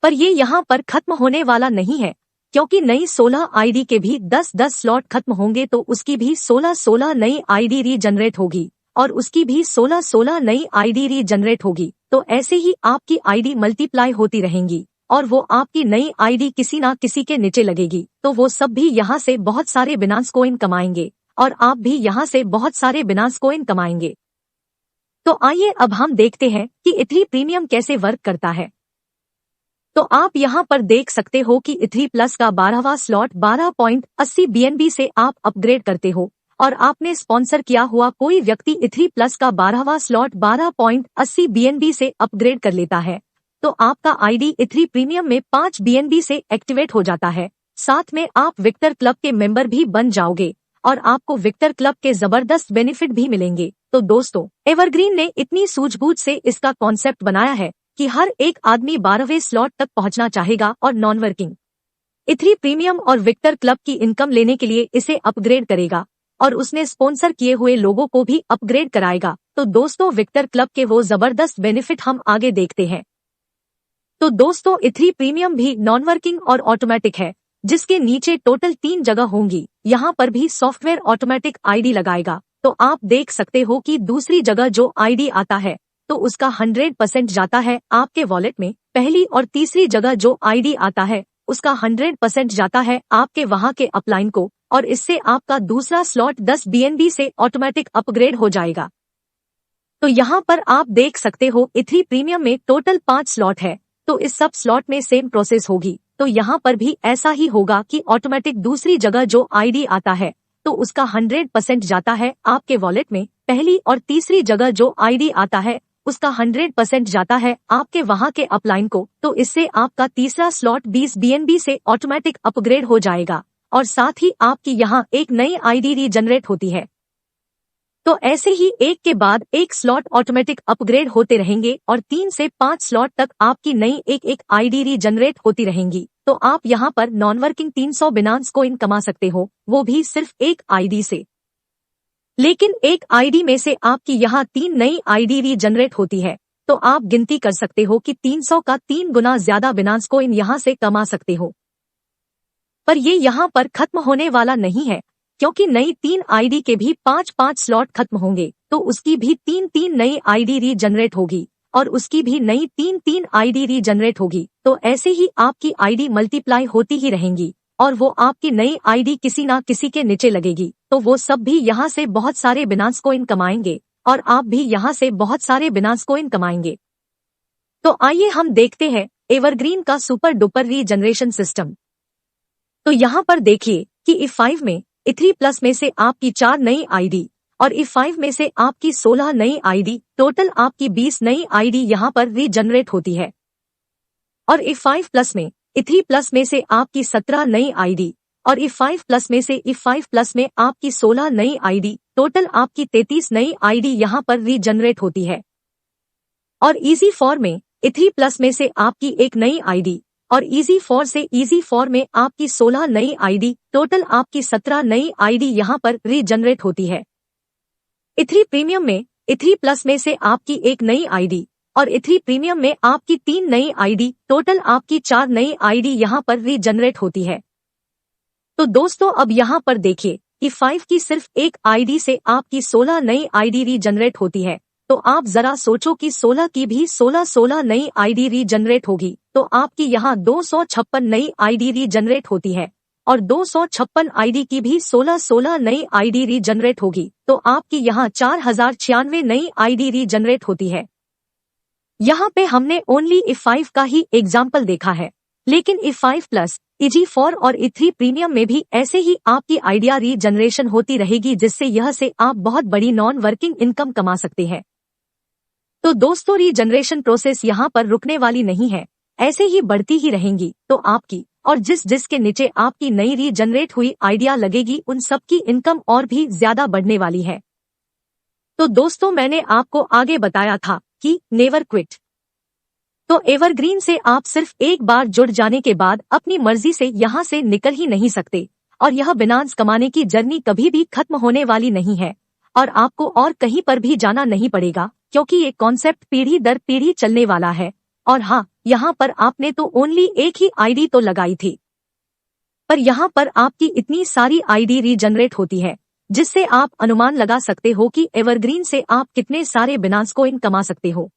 पर ये यहाँ पर खत्म होने वाला नहीं है, क्योंकि नई 16 आईडी के भी 10-10 स्लॉट खत्म होंगे तो उसकी भी 16 नई आईडी रीजनरेट होगी और उसकी भी 16 नई आईडी रीजनरेट होगी। तो ऐसे ही आपकी आईडी मल्टीप्लाई होती रहेंगी और वो आपकी नई आईडी किसी ना किसी के नीचे लगेगी, तो वो सब भी यहाँ से बहुत सारे बिनांस कॉइन कमाएंगे और आप भी यहाँ से बहुत सारे बिनांस कॉइन कमाएंगे। तो आइए अब हम देखते हैं कि इथरी प्रीमियम कैसे वर्क करता है। तो आप यहाँ पर देख सकते हो कि इथरी प्लस का 12वां स्लॉट 12.80 BNB से आप अपग्रेड करते हो और आपने स्पॉन्सर किया हुआ कोई व्यक्ति इथरी प्लस का 12वां स्लॉट 12.80 BNB से अपग्रेड कर लेता है, तो आपका आईडी इथरी प्रीमियम में 5 BNB से एक्टिवेट हो जाता है। साथ में आप विक्टर क्लब के मेंबर भी बन जाओगे और आपको विक्टर क्लब के जबरदस्त बेनिफिट भी मिलेंगे। तो दोस्तों, एवरग्रीन ने इतनी सूझबूझ से इसका कॉन्सेप्ट बनाया है कि हर एक आदमी 12वें स्लॉट तक पहुंचना चाहेगा और नॉन वर्किंग इथरी प्रीमियम और विक्टर क्लब की इनकम लेने के लिए इसे अपग्रेड करेगा और उसने स्पॉन्सर किए हुए लोगों को भी अपग्रेड कराएगा। तो दोस्तों, विक्टर क्लब के वो जबरदस्त बेनिफिट हम आगे देखते हैं। तो दोस्तों, इथरी प्रीमियम भी नॉन वर्किंग और ऑटोमेटिक है, जिसके नीचे टोटल 3 जगह होंगी। यहाँ पर भी सॉफ्टवेयर ऑटोमेटिक आईडी लगाएगा। तो आप देख सकते हो कि दूसरी जगह जो आईडी आता है तो उसका 100% जाता है आपके वॉलेट में। पहली और तीसरी जगह जो आईडी आता है उसका 100% जाता है आपके वहां के अपलाइन को और इससे आपका दूसरा स्लॉट 10 BNB से ऑटोमेटिक अपग्रेड हो जाएगा। तो यहाँ पर आप देख सकते हो इथरी प्रीमियम में टोटल 5 स्लॉट है, तो इस सब स्लॉट में सेम प्रोसेस होगी। तो यहाँ पर भी ऐसा ही होगा कि ऑटोमेटिक दूसरी जगह जो आईडी आता है तो उसका 100% जाता है आपके वॉलेट में। पहली और तीसरी जगह जो आईडी आता है उसका 100% जाता है आपके वहां के अपलाइन को, तो इससे आपका तीसरा स्लॉट 20 BNB से ऑटोमेटिक अपग्रेड हो जाएगा और साथ ही आपकी यहाँ एक नई आईडी रीजनरेट होती है। तो ऐसे ही एक के बाद एक स्लॉट ऑटोमेटिक अपग्रेड होते रहेंगे और 3 से 5 स्लॉट तक आपकी नई एक आईडी रीजनरेट होती रहेंगी। तो आप यहाँ पर नॉन वर्किंग 300 बिनांस कॉइन कमा सकते हो, वो भी सिर्फ एक आईडी से। लेकिन एक आईडी में से आपकी यहाँ 3 नई आईडी रीजनरेट होती है, तो आप गिनती कर सकते हो कि 300 का 3 गुना ज्यादा बिनांस कॉइन यहाँ से कमा सकते हो। पर ये यहाँ पर खत्म होने वाला नहीं है, क्योंकि नई 3 आईडी के भी 5-5 स्लॉट खत्म होंगे, तो उसकी भी 3-3 नई आईडी रीजनरेट होगी और उसकी भी नई 3-3 आईडी रीजनरेट होगी। तो ऐसे ही आपकी आईडी मल्टीप्लाई होती ही रहेंगी और वो आपकी नई आईडी किसी ना किसी के नीचे लगेगी, तो वो सब भी यहाँ से बहुत सारे बिनांस कॉइन कमाएंगे और आप भी यहाँ से बहुत सारे बिनांस कॉइन कमाएंगे। तो आइए हम देखते हैं एवरग्रीन का सुपर डुपर रीजनरेशन सिस्टम। तो यहाँ पर देखिए कि E5 में इथरी प्लस में से आपकी 4 नई आईडी और E5 में से आपकी 16 नई आईडी, टोटल आपकी 20 नई आईडी यहाँ पर रीजनरेट होती है। और E5 प्लस में इथरी प्लस में से आपकी 17 नई आईडी और E5 प्लस में से E5 प्लस में आपकी 16 नई आईडी, टोटल आपकी 33 नई आईडी यहाँ पर रीजनरेट होती है। और इजी फॉर में इथरी प्लस में से आपकी एक नई आईडी और इजी फॉर से इजी फॉर में आपकी 16 नई आईडी, टोटल आपकी 17 नई आईडी यहाँ पर रीजनरेट होती है। इथरी प्रीमियम में इथरी प्लस में से आपकी एक नई आईडी और इथरी प्रीमियम में आपकी 3 नई आईडी, टोटल आपकी 4 नई आईडी यहाँ पर रीजनरेट होती है। तो दोस्तों, अब यहाँ पर देखिए E5 की सिर्फ एक आईडी से आपकी 16 नई आईडी रीजनरेट होती है। तो आप जरा सोचो कि 16 की भी 16 नई आईडी रीजनरेट होगी, तो आपकी यहाँ 256 नई आईडी रीजनरेट होती है और 256 आईडी की भी 16 नई आईडी रीजनरेट होगी, तो आपकी यहाँ 4096 नई आईडी रीजनरेट होती है। यहाँ पे हमने ओनली E5 का ही एग्जाम्पल देखा है, लेकिन E5+, EG4 और E3 प्रीमियम में भी ऐसे ही आपकी आइडिया रीजनरेशन होती रहेगी, जिससे यह से आप बहुत बड़ी नॉन वर्किंग इनकम कमा सकते हैं। तो दोस्तों, रीजनरेशन प्रोसेस यहाँ पर रुकने वाली नहीं है, ऐसे ही बढ़ती ही रहेंगी। तो आपकी और जिस के नीचे आपकी नई रीजनरेट हुई आइडिया लगेगी, उन सबकी इनकम और भी ज्यादा बढ़ने वाली है। तो दोस्तों, मैंने आपको आगे बताया था कि नेवर क्विट। तो एवरग्रीन से आप सिर्फ एक बार जुड़ जाने के बाद अपनी मर्जी से यहाँ से निकल ही नहीं सकते, और यह बिनांस कमाने की जर्नी कभी भी खत्म होने वाली नहीं है, और आपको और कहीं पर भी जाना नहीं पड़ेगा, क्योंकि ये कॉन्सेप्ट पीढ़ी दर पीढ़ी चलने वाला है। और हाँ, यहाँ पर आपने तो ओनली एक ही आईडी तो लगाई थी, पर यहाँ पर आपकी इतनी सारी आईडी रीजनरेट होती है, जिससे आप अनुमान लगा सकते हो कि एवरग्रीन से आप कितने सारे बिनांस कॉइन कमा सकते हो।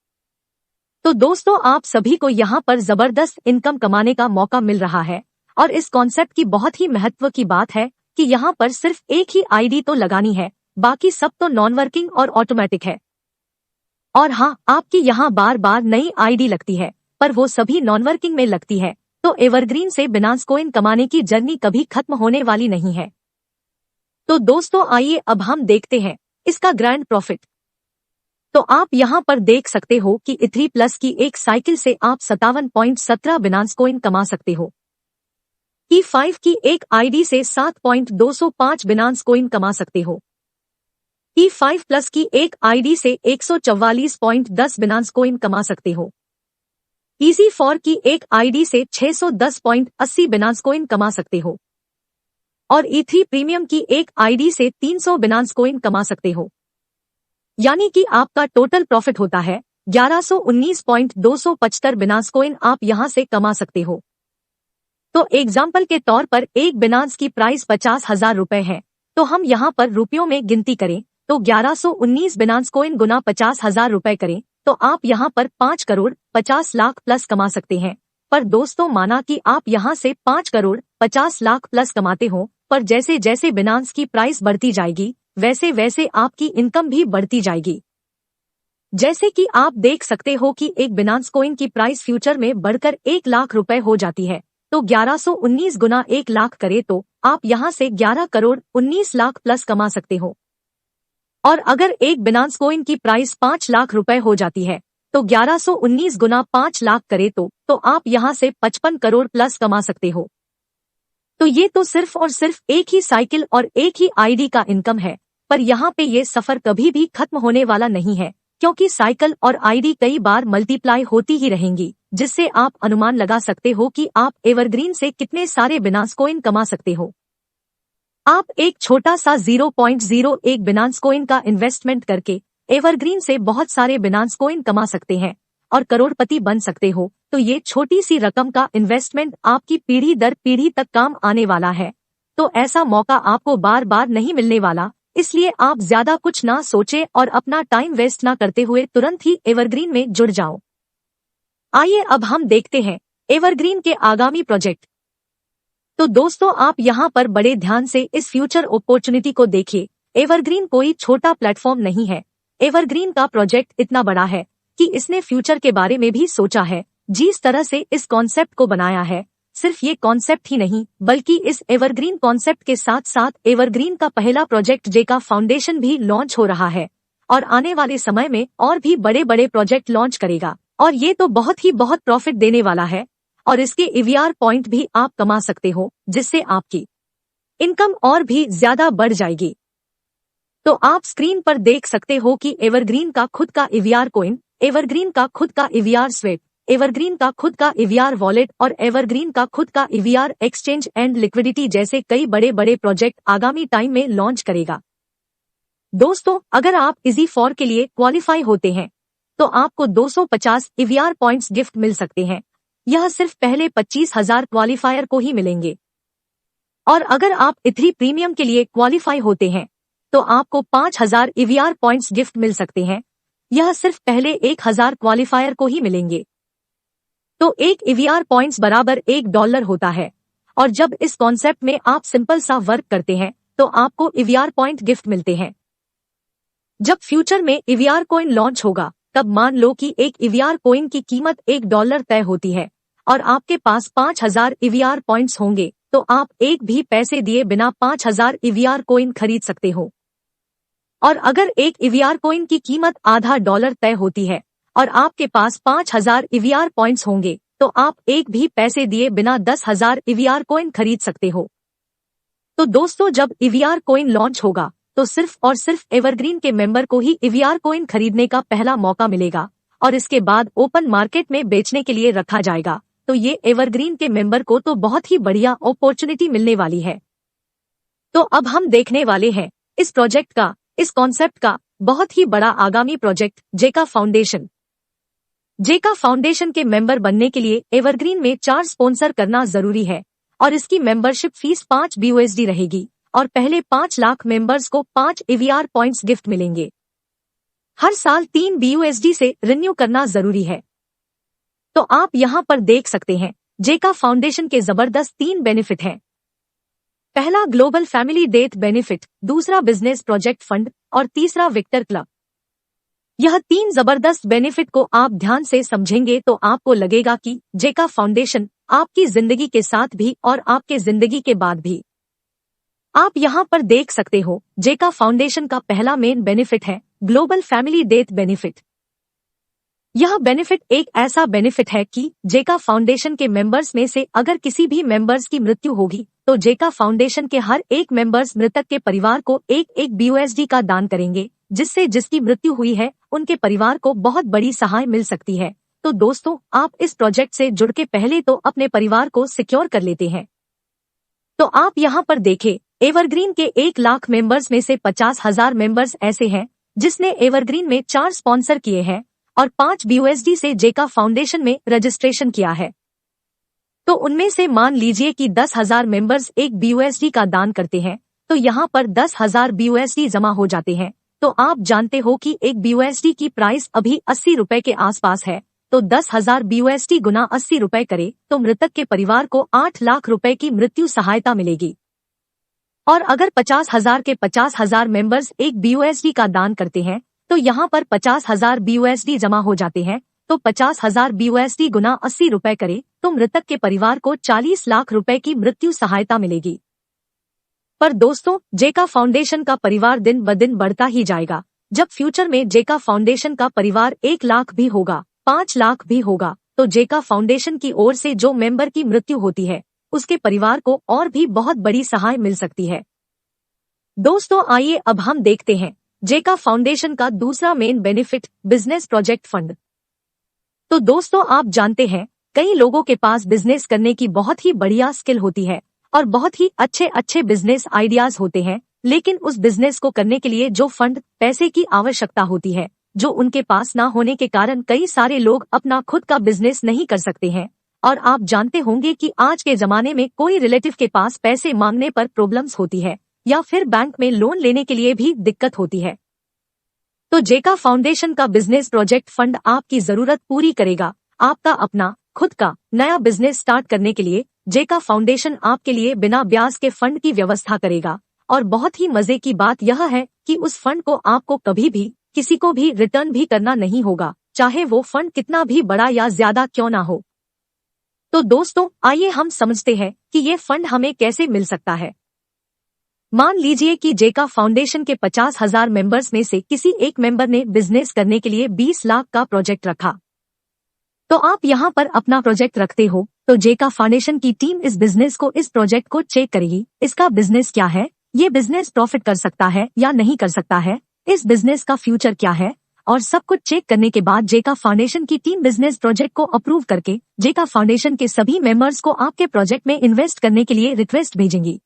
तो दोस्तों, आप सभी को यहाँ पर जबरदस्त इनकम कमाने का मौका मिल रहा है, और इस कॉन्सेप्ट की बहुत ही महत्व की बात है कि यहाँ पर सिर्फ एक ही आईडी तो लगानी है, बाकी सब तो नॉन वर्किंग और ऑटोमेटिक है। और हाँ, आपकी यहाँ बार बार नई आईडी लगती है, पर वो सभी नॉन वर्किंग में लगती है। तो एवरग्रीन से बिनांस कॉइन कमाने की जर्नी कभी खत्म होने वाली नहीं है। तो दोस्तों, आइए अब हम देखते हैं इसका ग्रैंड प्रॉफिट। तो आप यहाँ पर देख सकते हो कि E3+ की एक साइकिल से आप 57.17 बिनांस कॉइन कमा सकते हो। E5 की एक आईडी से 7.205 बिनांस कॉइन कमा सकते हो। E5+ की एक आईडी से 144.10 बिनांस कॉइन कमा सकते हो। EG4 की एक आईडी से 610.80 बिनांस कॉइन कमा सकते हो, और E3 प्रीमियम की एक आईडी से 300 बिनांस कॉइन कमा सकते हो। यानी कि आपका टोटल प्रॉफिट होता है 1119.275 बिनांस कॉइन आप यहां से कमा सकते हो। तो एग्जाम्पल के तौर पर एक बिनांस की प्राइस 50,000 रुपए है, तो हम यहाँ पर रुपयों में गिनती करें तो 1119 बिनांस कॉइन गुना 50,000 रुपए करें तो आप यहाँ पर 5 करोड़ 50 लाख प्लस कमा सकते हैं। पर दोस्तों, माना कि आप यहाँ से 5 करोड़ 50 लाख प्लस कमाते हो, पर जैसे जैसे बिनांस की प्राइस बढ़ती जाएगी, वैसे वैसे आपकी इनकम भी बढ़ती जाएगी। जैसे कि आप देख सकते हो कि एक बिनांस कॉइन की प्राइस फ्यूचर में बढ़कर 1 लाख रुपए हो जाती है, तो 1119 गुना 1 लाख करे तो आप यहाँ से 11 करोड़ 19 लाख प्लस कमा सकते हो। और अगर एक बिनांस कॉइन की प्राइस 5 लाख रुपए हो जाती है, तो 1119 गुना 5 लाख करे तो आप यहाँ से 55 करोड़ प्लस कमा सकते हो। तो ये तो सिर्फ और सिर्फ एक ही साइकिल और एक ही आईडी का इनकम है, पर यहाँ पे ये सफर कभी भी खत्म होने वाला नहीं है, क्योंकि साइकिल और आईडी कई बार मल्टीप्लाई होती ही रहेंगी, जिससे आप अनुमान लगा सकते हो कि आप एवरग्रीन से कितने सारे बिनांस कॉइन कमा सकते हो। आप एक छोटा सा 0.01 बिनांस कॉइन का इन्वेस्टमेंट करके एवरग्रीन से बहुत सारे बिनांस कॉइन कमा सकते हैं और करोड़पति बन सकते हो। तो ये छोटी सी रकम का इन्वेस्टमेंट आपकी पीढ़ी दर पीढ़ी तक काम आने वाला है। तो ऐसा मौका आपको बार बार नहीं मिलने वाला, इसलिए आप ज्यादा कुछ ना सोचे और अपना टाइम वेस्ट ना करते हुए तुरंत ही एवरग्रीन में जुड़ जाओ। आइए अब हम देखते हैं एवरग्रीन के आगामी प्रोजेक्ट। तो दोस्तों, आप यहाँ पर बड़े ध्यान से इस फ्यूचर अपॉर्चुनिटी को देखिए। एवरग्रीन कोई छोटा प्लेटफॉर्म नहीं है। एवरग्रीन का प्रोजेक्ट इतना बड़ा है कि इसने फ्यूचर के बारे में भी सोचा है। जिस तरह से इस कॉन्सेप्ट को बनाया है, सिर्फ ये कॉन्सेप्ट ही नहीं, बल्कि इस एवरग्रीन कॉन्सेप्ट के साथ साथ एवरग्रीन का पहला प्रोजेक्ट जे का फाउंडेशन भी लॉन्च हो रहा है, और आने वाले समय में और भी बड़े बड़े प्रोजेक्ट लॉन्च करेगा। और ये तो बहुत प्रॉफिट देने वाला है, और इसके ईवीआर पॉइंट भी आप कमा सकते हो, जिससे आपकी इनकम और भी ज्यादा बढ़ जाएगी। तो आप स्क्रीन पर देख सकते हो कि एवरग्रीन का खुद का ईवीआर कॉइन, एवरग्रीन का खुद का ईवीआर स्वेप, एवरग्रीन का खुद का ईवीआर वॉलेट और एवरग्रीन का खुद का ईवीआर एक्सचेंज एंड लिक्विडिटी जैसे कई बड़े बड़े प्रोजेक्ट आगामी टाइम में लॉन्च करेगा। दोस्तों, अगर आप EG4 के लिए क्वालिफाई होते हैं तो आपको 250 ईवीआर पॉइंट्स गिफ्ट मिल सकते हैं। यह सिर्फ पहले 25,000 क्वालिफायर को ही मिलेंगे। और अगर आप E3 प्रीमियम के लिए क्वालिफाई होते हैं तो आपको 5,000 ईवीआर पॉइंट्स गिफ्ट मिल सकते हैं। यह सिर्फ पहले 1,000 क्वालिफायर को ही मिलेंगे। तो एक ईवीआर पॉइंट्स बराबर $1 होता है, और जब इस कॉन्सेप्ट में आप सिंपल सा वर्क करते हैं तो आपको ईवीआर पॉइंट गिफ्ट मिलते हैं। जब फ्यूचर में ईवीआर कॉइन लॉन्च होगा, तब मान लो कि एक ईवीआर कॉइन की कीमत $1 तय होती है, और आपके पास 5000 EVR पॉइंट्स होंगे तो आप एक भी पैसे दिए बिना 5000 EVR कॉइन खरीद सकते हो। और अगर एक EVR कॉइन की कीमत $0.5 तय होती है और आपके पास 5000 EVR पॉइंट्स होंगे तो आप एक भी पैसे दिए बिना 10,000 EVR कॉइन खरीद सकते हो। तो दोस्तों, जब EVR कॉइन लॉन्च होगा तो सिर्फ और सिर्फ एवरग्रीन के मेंबर को ही EVR कॉइन खरीदने का पहला मौका मिलेगा और इसके बाद ओपन मार्केट में बेचने के लिए रखा जाएगा। तो ये एवरग्रीन के मेंबर को तो बहुत ही बढ़िया अपॉर्चुनिटी मिलने वाली है। तो अब हम देखने वाले हैं इस प्रोजेक्ट का, इस कॉन्सेप्ट का बहुत ही बड़ा आगामी प्रोजेक्ट जेका फाउंडेशन। जेका फाउंडेशन के मेंबर बनने के लिए एवरग्रीन में 4 स्पॉन्सर करना जरूरी है और इसकी मेंबरशिप फीस 5 BUSD रहेगी और पहले 5 लाख मेंबर्स को 5 EVR पॉइंट्स गिफ्ट मिलेंगे। हर साल 3 BUSD से रिन्यू करना जरूरी है। तो आप यहाँ पर देख सकते हैं जेका फाउंडेशन के जबरदस्त 3 बेनिफिट हैं। पहला ग्लोबल फैमिली डेथ बेनिफिट, दूसरा बिजनेस प्रोजेक्ट फंड और तीसरा विक्टर क्लब। यह 3 जबरदस्त बेनिफिट को आप ध्यान से समझेंगे तो आपको लगेगा कि जेका फाउंडेशन आपकी जिंदगी के साथ भी और आपके जिंदगी के बाद भी। आप यहाँ पर देख सकते हो जेका फाउंडेशन का पहला मेन बेनिफिट है ग्लोबल फैमिली डेथ बेनिफिट। यह बेनिफिट एक ऐसा बेनिफिट है कि जेका फाउंडेशन के मेंबर्स में से अगर किसी भी मेंबर्स की मृत्यु होगी तो जेका फाउंडेशन के हर एक मेंबर्स मृतक के परिवार को एक BUSD का दान करेंगे, जिससे जिसकी मृत्यु हुई है उनके परिवार को बहुत बड़ी सहाय मिल सकती है। तो दोस्तों, आप इस प्रोजेक्ट से जुड़ के पहले तो अपने परिवार को सिक्योर कर लेते हैं। तो आप यहाँ पर देखें, एवरग्रीन के 1 लाख मेंबर्स में से 50,000 मेंबर्स ऐसे हैं जिसने एवरग्रीन में 4 स्पॉन्सर किए हैं और 5 BUSD से जेका फाउंडेशन में रजिस्ट्रेशन किया है। तो उनमें से मान लीजिए कि 10,000 मेंबर्स 1 BUSD का दान करते हैं तो यहाँ पर 10,000 BUSD जमा हो जाते हैं। तो आप जानते हो कि 1 BUSD की प्राइस अभी 80 रुपए के आसपास है। तो 10,000 BUSD गुना 80 रुपए करे तो मृतक के परिवार को 8 लाख रुपए की मृत्यु सहायता मिलेगी। और अगर 50,000 के 50,000 मेंबर्स 1 BUSD का दान करते हैं तो यहाँ पर 50,000 BUSD जमा हो जाते हैं। तो 50,000 BUSD गुना 80 रुपए करे तो मृतक के परिवार को 40 लाख रुपए की मृत्यु सहायता मिलेगी। पर दोस्तों, जेका फाउंडेशन का परिवार दिन ब दिन बढ़ता ही जाएगा। जब फ्यूचर में जेका फाउंडेशन का परिवार 1 लाख भी होगा, 5 लाख भी होगा, तो जेका फाउंडेशन की ओर से जो मेंबर की मृत्यु होती है उसके परिवार को और भी बहुत बड़ी सहाय मिल सकती है। दोस्तों, आइए अब हम देखते हैं जेका फाउंडेशन का दूसरा main benefit, business project fund. तो दोस्तों, आप जानते हैं कई लोगों के पास बिजनेस करने की बहुत ही बढ़िया स्किल होती है और बहुत ही अच्छे बिजनेस आइडियाज होते हैं, लेकिन उस बिजनेस को करने के लिए जो फंड, पैसे की आवश्यकता होती है, जो उनके पास ना होने के कारण कई सारे लोग अपना खुद का बिजनेस नहीं कर सकते हैं। और आप जानते होंगे कि आज के जमाने में कोई रिलेटिव के पास पैसे मांगने पर प्रॉब्लम्स होती है या फिर बैंक में लोन लेने के लिए भी दिक्कत होती है। तो जेका फाउंडेशन का बिजनेस प्रोजेक्ट फंड आपकी जरूरत पूरी करेगा। आपका अपना खुद का नया बिजनेस स्टार्ट करने के लिए जेका फाउंडेशन आपके लिए बिना ब्याज के फंड की व्यवस्था करेगा। और बहुत ही मजे की बात यह है कि उस फंड को आपको कभी भी किसी को भी रिटर्न भी करना नहीं होगा, चाहे वो फंड कितना भी बड़ा या ज्यादा क्यों ना हो। तो दोस्तों, आइए हम समझते हैं कि ये फंड हमें कैसे मिल सकता है। मान लीजिए कि जेका फाउंडेशन के 50,000 मेंबर्स में से किसी एक मेंबर ने बिजनेस करने के लिए 20 लाख का प्रोजेक्ट रखा। तो आप यहाँ पर अपना प्रोजेक्ट रखते हो तो जेका फाउंडेशन की टीम इस बिजनेस को, इस प्रोजेक्ट को चेक करेगी। इसका बिजनेस क्या है, ये बिजनेस प्रॉफिट कर सकता है या नहीं कर सकता है, इस बिजनेस का फ्यूचर क्या है, और सब कुछ चेक करने के बाद जेका फाउंडेशन की टीम बिजनेस प्रोजेक्ट को अप्रूव करके जेका फाउंडेशन के सभी मेंबर्स को आपके प्रोजेक्ट में इन्वेस्ट करने के लिए रिक्वेस्ट भेजेंगी।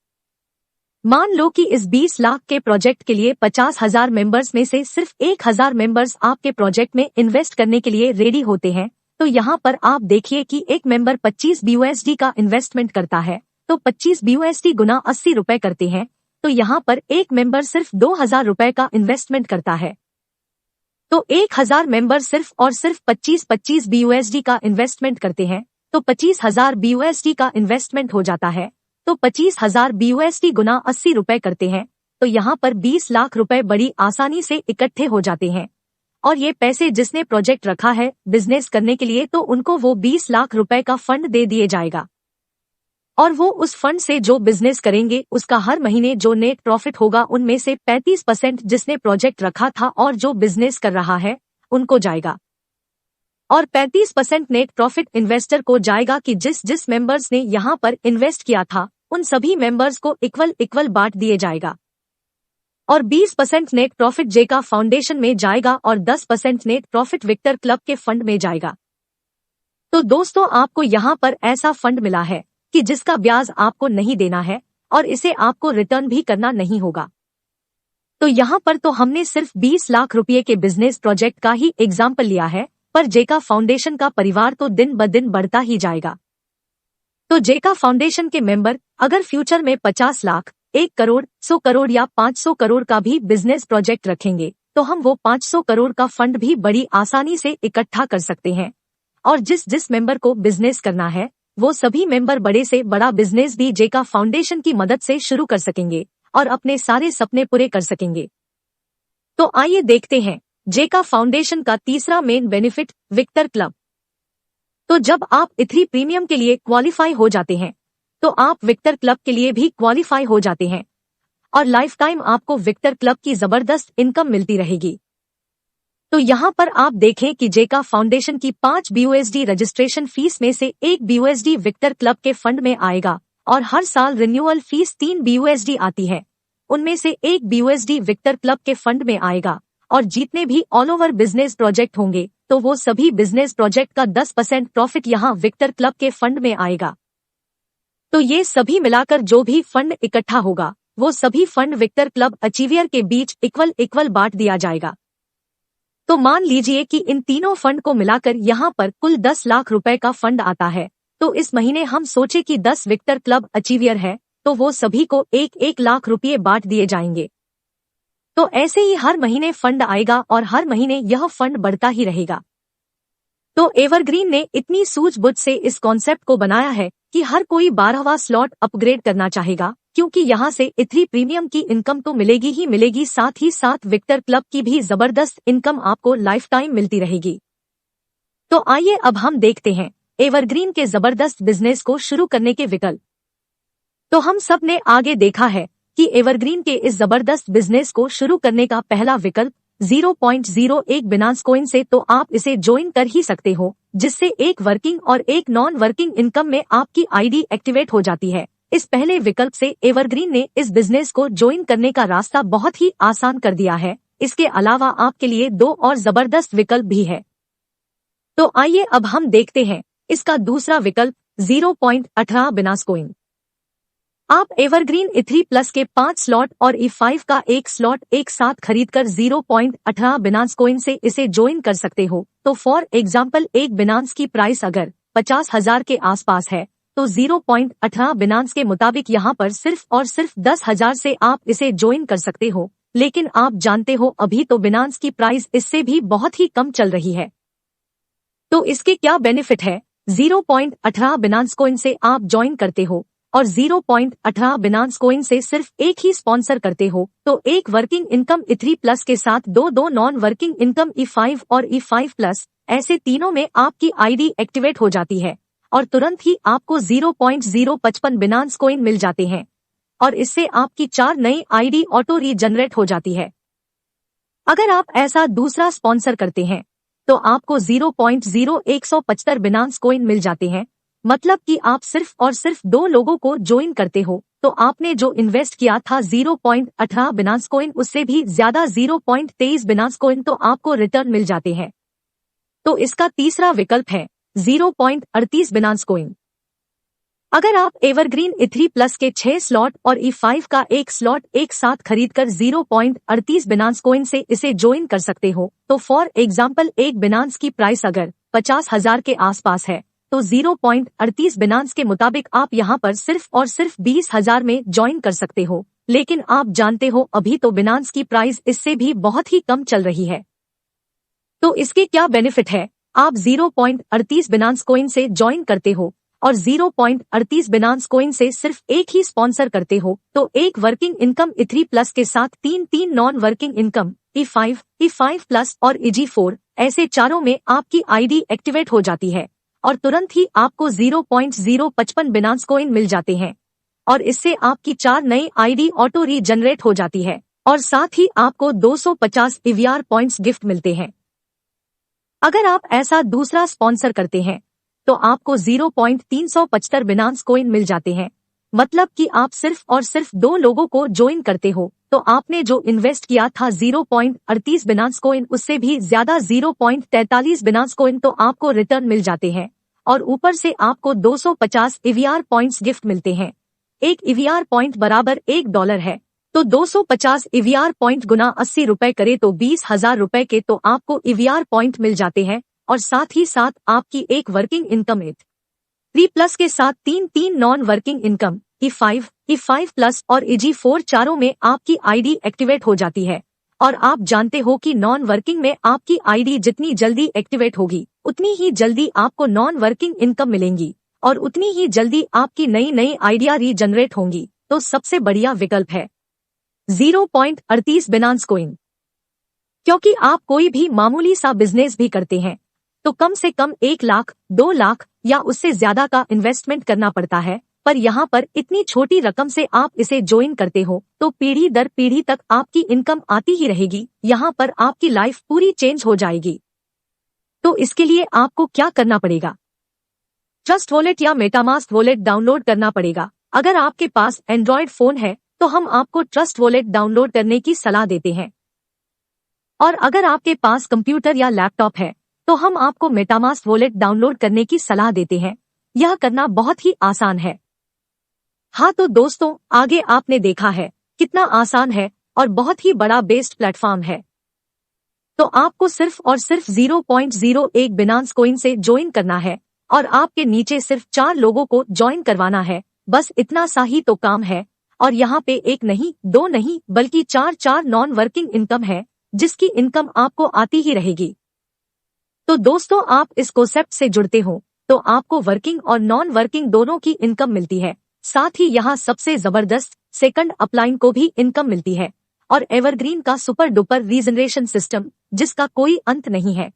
मान लो कि इस 20 लाख के प्रोजेक्ट के लिए 50,000 मेंबर्स में से सिर्फ 1,000 मेंबर्स आपके प्रोजेक्ट में इन्वेस्ट करने के लिए रेडी होते हैं। तो यहाँ पर आप देखिए कि एक मेंबर 25 BUSD का इन्वेस्टमेंट करता है, तो 25 BUSD गुना 80 रुपए करते हैं। तो यहाँ पर एक मेंबर सिर्फ 2,000 रुपए का इन्वेस्टमेंट करता है। तो 1,000 मेंबर सिर्फ और सिर्फ 25 BUSD का इन्वेस्टमेंट करते हैं, तो 25,000 BUSD का इन्वेस्टमेंट हो जाता है। तो 25,000 BUSD गुना 80 रुपए करते हैं, तो यहाँ पर 20 लाख रुपए बड़ी आसानी से इकट्ठे हो जाते हैं। और ये पैसे जिसने प्रोजेक्ट रखा है बिजनेस करने के लिए, तो उनको वो 20 लाख रुपए का फंड दे दिए जाएगा। और वो उस फंड से जो बिजनेस करेंगे उसका हर महीने जो नेट प्रॉफिट होगा उनमें से 35% जिसने प्रोजेक्ट रखा था और जो बिजनेस कर रहा है उनको जाएगा, और 35% नेट प्रॉफिट इन्वेस्टर को जाएगा कि जिस जिस मेंबर्स ने यहाँ पर इन्वेस्ट किया था उन सभी मेंबर्स को इक्वल बांट दिए जाएगा। और 20% नेट प्रॉफिट जेका फाउंडेशन में जाएगा और 10% नेट प्रॉफिट विक्टर क्लब के फंड में जाएगा। तो दोस्तों, आपको यहाँ पर ऐसा फंड मिला है कि जिसका ब्याज आपको नहीं देना है और इसे आपको रिटर्न भी करना नहीं होगा। तो यहाँ पर तो हमने सिर्फ 20 लाख रुपए के बिजनेस प्रोजेक्ट का ही एग्जाम्पल लिया है, पर जेका फाउंडेशन का परिवार तो दिन ब दिन बढ़ता ही जाएगा। तो जेका फाउंडेशन के मेंबर अगर फ्यूचर में 50 लाख, 1 करोड़, 100 करोड़ या 500 करोड़ का भी बिजनेस प्रोजेक्ट रखेंगे तो हम वो 500 करोड़ का फंड भी बड़ी आसानी से इकट्ठा कर सकते हैं। और जिस जिस मेंबर को बिजनेस करना है वो सभी मेंबर बड़े से बड़ा बिजनेस भी जेका फाउंडेशन की मदद से शुरू कर सकेंगे और अपने सारे सपने पूरे कर सकेंगे। तो आइए देखते हैं जेका फाउंडेशन का तीसरा मेन बेनिफिट, विक्टर क्लब। तो जब आप इथरी प्रीमियम के लिए क्वालिफाई हो जाते हैं तो आप विक्टर क्लब के लिए भी क्वालिफाई हो जाते हैं और लाइफ टाइम आपको विक्टर क्लब की जबरदस्त इनकम मिलती रहेगी। तो यहाँ पर आप देखें कि जेका फाउंडेशन की 5 BUSD रजिस्ट्रेशन फीस में से 1 BUSD विक्टर क्लब के फंड में आएगा और हर साल रिन्यूअल फीस 3 BUSD आती है, उनमें से 1 BUSD विक्टर क्लब के फंड में आएगा। और जितने भी ऑल ओवर बिजनेस प्रोजेक्ट होंगे तो वो सभी बिजनेस प्रोजेक्ट का 10% प्रॉफिट यहाँ विक्टर क्लब के फंड में आएगा। तो ये सभी मिलाकर जो भी फंड इकट्ठा होगा वो सभी फंड विक्टर क्लब अचीवियर के बीच इक्वल बांट दिया जाएगा। तो मान लीजिए कि इन तीनों फंड को मिलाकर यहाँ पर कुल 10 लाख रुपए का फंड आता है, तो इस महीने हम सोचे कि 10 विक्टर क्लब अचीवियर है तो वो सभी को 1 लाख रुपये बांट दिए जाएंगे। तो ऐसे ही हर महीने फंड आएगा और हर महीने यह फंड बढ़ता ही रहेगा। तो एवरग्रीन ने इतनी सूझबूझ से इस कॉन्सेप्ट को बनाया है कि हर कोई 12वां स्लॉट अपग्रेड करना चाहेगा, क्योंकि यहाँ से इथरी प्रीमियम की इनकम तो मिलेगी ही मिलेगी, साथ ही साथ विक्टर क्लब की भी जबरदस्त इनकम आपको लाइफ टाइम मिलती रहेगी। तो आइए अब हम देखते हैं एवरग्रीन के जबरदस्त बिजनेस को शुरू करने के विकल्प। तो हम सब ने आगे देखा है कि एवरग्रीन के इस जबरदस्त बिजनेस को शुरू करने का पहला विकल्प 0.01 बिनांस कॉइन से, तो आप इसे ज्वाइन कर ही सकते हो, जिससे एक वर्किंग और एक नॉन वर्किंग इनकम में आपकी आईडी एक्टिवेट हो जाती है। इस पहले विकल्प से एवरग्रीन ने इस बिजनेस को ज्वाइन करने का रास्ता बहुत ही आसान कर दिया है। इसके अलावा आपके लिए 2 और जबरदस्त विकल्प भी है। तो आइए अब हम देखते हैं इसका दूसरा विकल्प 0.18 बिनांस कॉइन। आप एवरग्रीन इथरी प्लस के 5 स्लॉट और E5 का 1 स्लॉट एक साथ खरीदकर 0.18 बिनांस कॉइन से इसे ज्वाइन कर सकते हो। तो फॉर एग्जाम्पल एक बिनांस की प्राइस अगर 50,000 के आसपास है तो 0.18 बिनांस के मुताबिक यहाँ पर सिर्फ और सिर्फ 10,000 से आप इसे ज्वाइन कर सकते हो। लेकिन आप जानते हो अभी तो बिनांस की प्राइस इससे भी बहुत ही कम चल रही है। तो इसके क्या बेनिफिट है? 0.18 बिनांस कॉइन से आप ज्वाइन करते हो और 0.18 बिनांस कॉइन से सिर्फ एक ही स्पॉन्सर करते हो, तो एक वर्किंग इनकम इथरी प्लस के साथ दो नॉन वर्किंग इनकम E5 और E5 प्लस, ऐसे तीनों में आपकी आईडी एक्टिवेट हो जाती है और तुरंत ही आपको 0.055 बिनांस कॉइन मिल जाते हैं और इससे आपकी 4 नई आईडी ऑटो रीजनरेट हो जाती है। अगर आप ऐसा दूसरा स्पॉन्सर करते हैं तो आपको 0.0175 बिनांस कॉइन मिल जाते हैं। मतलब कि आप सिर्फ और सिर्फ 2 लोगों को ज्वाइन करते हो तो आपने जो इन्वेस्ट किया था 0.18 बिनांस कॉइन, उससे भी ज्यादा 0.23 बिनांस कॉइन तो आपको रिटर्न मिल जाते हैं। तो इसका तीसरा विकल्प है 0.38 बिनांस कॉइन। अगर आप एवरग्रीन इथरी प्लस के 6 स्लॉट और E5 का 1 स्लॉट एक साथ खरीदकर 0.38 बिनांस कॉइन से इसे ज्वाइन कर सकते हो, तो फॉर एग्जाम्पल एक बिनांस की प्राइस अगर 50,000 के आसपास है तो 0.38 बिनांस के मुताबिक आप यहाँ पर सिर्फ और सिर्फ 20,000 में ज्वाइन कर सकते हो। लेकिन आप जानते हो अभी तो बिनांस की प्राइस इससे भी बहुत ही कम चल रही है। तो इसके क्या बेनिफिट है? आप 0.38 बिनांस कॉइन से ज्वाइन करते हो और 0.38 बिनांस कॉइन से सिर्फ एक ही स्पॉन्सर करते हो, तो एक वर्किंग इनकम इथरी प्लस के साथ 3 non working income, E5, E5 plus और EG4 ऐसे चारों में आपकी आईडी एक्टिवेट हो जाती है और तुरंत ही आपको 0.055 बिनांस कॉइन मिल जाते हैं और इससे आपकी 4 नई आईडी ऑटो रीजनरेट हो जाती है और साथ ही आपको 250 EVR पॉइंट्स गिफ्ट मिलते हैं। अगर आप ऐसा दूसरा स्पॉन्सर करते हैं तो आपको 0.375 बिनांस कॉइन मिल जाते हैं। मतलब कि आप सिर्फ और सिर्फ 2 लोगों को ज्वाइन करते हो तो आपने जो इन्वेस्ट किया था 0.38 बिनांस कॉइन उससे भी ज्यादा 0.43 बिनांस कॉइन तो आपको रिटर्न मिल जाते हैं और ऊपर से आपको 250 EVR पॉइंट्स गिफ्ट मिलते हैं। एक EVR पॉइंट बराबर $1 है तो 250 EVR पॉइंट गुना 80 रुपए करे तो 20,000 रुपए के तो आपको EVR पॉइंट मिल जाते हैं और साथ ही साथ आपकी एक वर्किंग इनकम 3 प्लस के साथ 3 non working income E5 plus और EG4 चारों में आपकी आईडी एक्टिवेट हो जाती है और आप जानते हो कि नॉन वर्किंग में आपकी आईडी जितनी जल्दी एक्टिवेट होगी उतनी ही जल्दी आपको नॉन वर्किंग इनकम मिलेंगी और उतनी ही जल्दी आपकी नई आइडिया रीजनरेट होंगी। तो सबसे बढ़िया विकल्प है 0.38 बिनांस कॉइन। क्योंकि आप कोई भी मामूली सा बिजनेस भी करते हैं तो कम से कम 1 लाख 2 लाख या उससे ज्यादा का इन्वेस्टमेंट करना पड़ता है, पर यहाँ पर इतनी छोटी रकम से आप इसे ज्वाइन करते हो तो पीढ़ी दर पीढ़ी तक आपकी इनकम आती ही रहेगी। यहाँ पर आपकी लाइफ पूरी चेंज हो जाएगी। तो इसके लिए आपको क्या करना पड़ेगा? ट्रस्ट वॉलेट या मेटामास्क वॉलेट डाउनलोड करना पड़ेगा। अगर आपके पास एंड्रॉयड फोन है तो हम आपको ट्रस्ट वॉलेट डाउनलोड करने की सलाह देते हैं और अगर आपके पास कंप्यूटर या लैपटॉप है तो हम आपको मेटामास्क वॉलेट डाउनलोड करने की सलाह देते हैं। यह करना बहुत ही आसान है। हाँ तो दोस्तों, आगे आपने देखा है कितना आसान है और बहुत ही बड़ा बेस्ड प्लेटफॉर्म है। तो आपको सिर्फ और सिर्फ 0.01 बिनांस कॉइन से ज्वाइन करना है और आपके नीचे सिर्फ 4 लोगों को ज्वाइन करवाना है। बस इतना सा ही तो काम है और यहाँ पे 1 नहीं 2 नहीं बल्कि 4 नॉन वर्किंग इनकम है जिसकी इनकम आपको आती ही रहेगी। तो दोस्तों, आप इस कॉन्सेप्ट से जुड़ते हो तो आपको वर्किंग और नॉन वर्किंग दोनों की इनकम मिलती है। साथ ही यहाँ सबसे जबरदस्त सेकंड अपलाइन को भी इनकम मिलती है और एवरग्रीन का सुपर डुपर रीजनरेशन सिस्टम जिसका कोई अंत नहीं है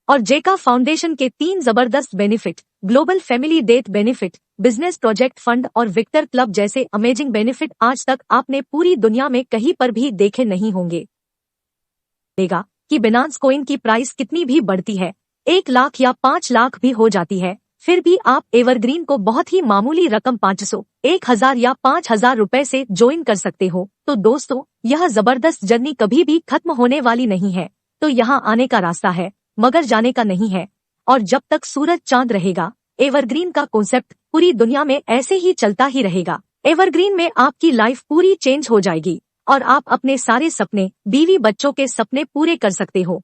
और जेका फाउंडेशन के 3 जबरदस्त benefit, global family debt benefit, business project fund और विक्टर क्लब जैसे अमेजिंग बेनिफिट आज तक आपने पूरी दुनिया में कहीं पर भी देखे नहीं होंगे। देगा कि बिनांस कॉइन की प्राइस कितनी भी बढ़ती है, 1 लाख या 5 लाख भी हो जाती है, फिर भी आप एवरग्रीन को बहुत ही मामूली रकम 500, 1000 या 5000 रुपए से ज्वाइन कर सकते हो। तो दोस्तों, यह जबरदस्त जर्नी कभी भी खत्म होने वाली नहीं है। तो यहाँ आने का रास्ता है मगर जाने का नहीं है और जब तक सूरज चांद रहेगा एवरग्रीन का कॉन्सेप्ट पूरी दुनिया में ऐसे ही चलता ही रहेगा। एवरग्रीन में आपकी लाइफ पूरी चेंज हो जाएगी और आप अपने सारे सपने, बीवी बच्चों के सपने पूरे कर सकते हो।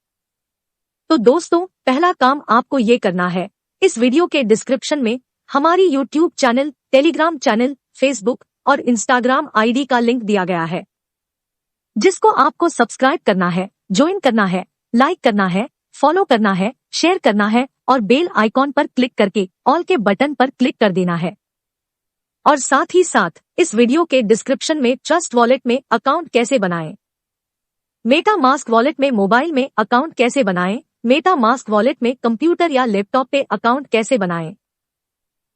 तो दोस्तों, पहला काम आपको ये करना है, इस वीडियो के डिस्क्रिप्शन में हमारी YouTube channel, Telegram channel, Facebook और इंस्टाग्राम आईडी का लिंक दिया गया है जिसको आपको सब्सक्राइब करना है, ज्वाइन करना है, लाइक करना है, फॉलो करना है, शेयर करना है और बेल आइकॉन पर क्लिक करके ऑल के बटन पर क्लिक कर देना है। और साथ ही साथ इस वीडियो के डिस्क्रिप्शन में ट्रस्ट वॉलेट में अकाउंट कैसे बनाएं, मेटामास्क वॉलेट में मोबाइल में अकाउंट कैसे बनाएं, मेटामास्क वॉलेट में कंप्यूटर या लैपटॉप पे अकाउंट कैसे बनाएं,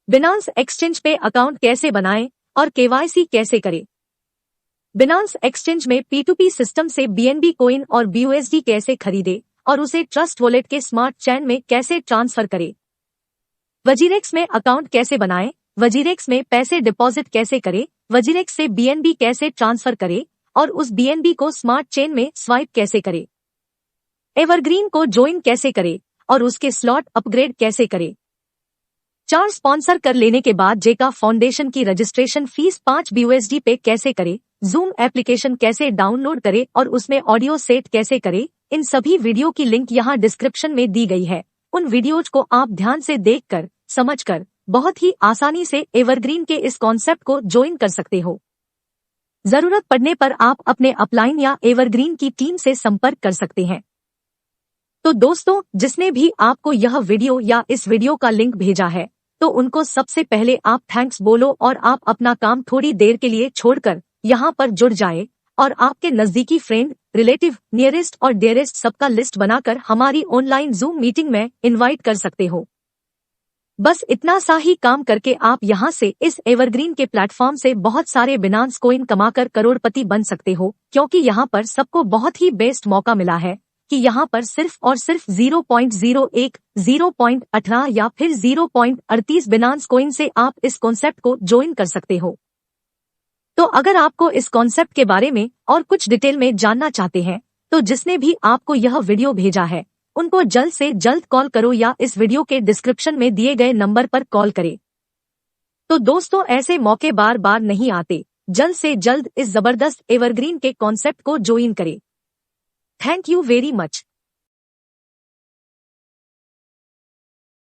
बिनांस एक्सचेंज पे अकाउंट कैसे बनाएं और KYC कैसे करें, बिनांस एक्सचेंज में P2P सिस्टम से BNB कॉइन और BUSD कैसे खरीदे और उसे ट्रस्ट वॉलेट के स्मार्ट चैन में कैसे ट्रांसफर करें, वजीरेक्स में अकाउंट कैसे बनाएं, वजीरेक्स में पैसे डिपॉजिट कैसे करें, वजीरेक्स से BNB कैसे ट्रांसफर करें और उस BNB को स्मार्ट चेन में स्वाइप कैसे करें, एवरग्रीन को ज्वाइन कैसे करें और उसके स्लॉट अपग्रेड कैसे करें। 4 स्पॉन्सर कर लेने के बाद जेका फाउंडेशन की रजिस्ट्रेशन फीस 5 BUSD पे कैसे करें, जूम एप्लीकेशन कैसे डाउनलोड करें और उसमें ऑडियो सेट कैसे करें, इन सभी वीडियो की लिंक यहाँ डिस्क्रिप्शन में दी गई है। उन वीडियोज को आप ध्यान से देखकर, समझकर बहुत ही आसानी से एवरग्रीन के इस कॉन्सेप्ट को ज्वाइन कर सकते हो। जरूरत पड़ने पर आप अपने अपलाइन या एवरग्रीन की टीम से संपर्क कर सकते हैं। तो दोस्तों, जिसने भी आपको यह वीडियो या इस वीडियो का लिंक भेजा है तो उनको सबसे पहले आप थैंक्स बोलो और आप अपना काम थोड़ी देर के लिए छोड़कर यहाँ पर जुड़ जाए। और आपके नजदीकी फ्रेंड, रिलेटिव, नियरेस्ट और डियरेस्ट सबका लिस्ट बनाकर हमारी ऑनलाइन जूम मीटिंग में इनवाइट कर सकते हो। बस इतना सा ही काम करके आप यहाँ से इस एवरग्रीन के प्लेटफॉर्म से बहुत सारे बिनांस कॉइन कमाकर करोड़पति बन सकते हो, क्योंकि यहाँ पर सबको बहुत ही बेस्ट मौका मिला है कि यहाँ पर सिर्फ और सिर्फ 0.01, 0.18 या फिर 0.38 बिनांस कॉइन से आप इस कॉन्सेप्ट को ज्वाइन कर सकते हो। तो अगर आपको इस कॉन्सेप्ट के बारे में और कुछ डिटेल में जानना चाहते हैं तो जिसने भी आपको यह वीडियो भेजा है उनको जल्द से जल्द कॉल करो या इस वीडियो के डिस्क्रिप्शन में दिए गए नंबर पर कॉल करें। तो दोस्तों, ऐसे मौके बार बार नहीं आते, जल्द से जल्द इस जबरदस्त एवरग्रीन के कॉन्सेप्ट को ज्वाइन करें। Thank you very much.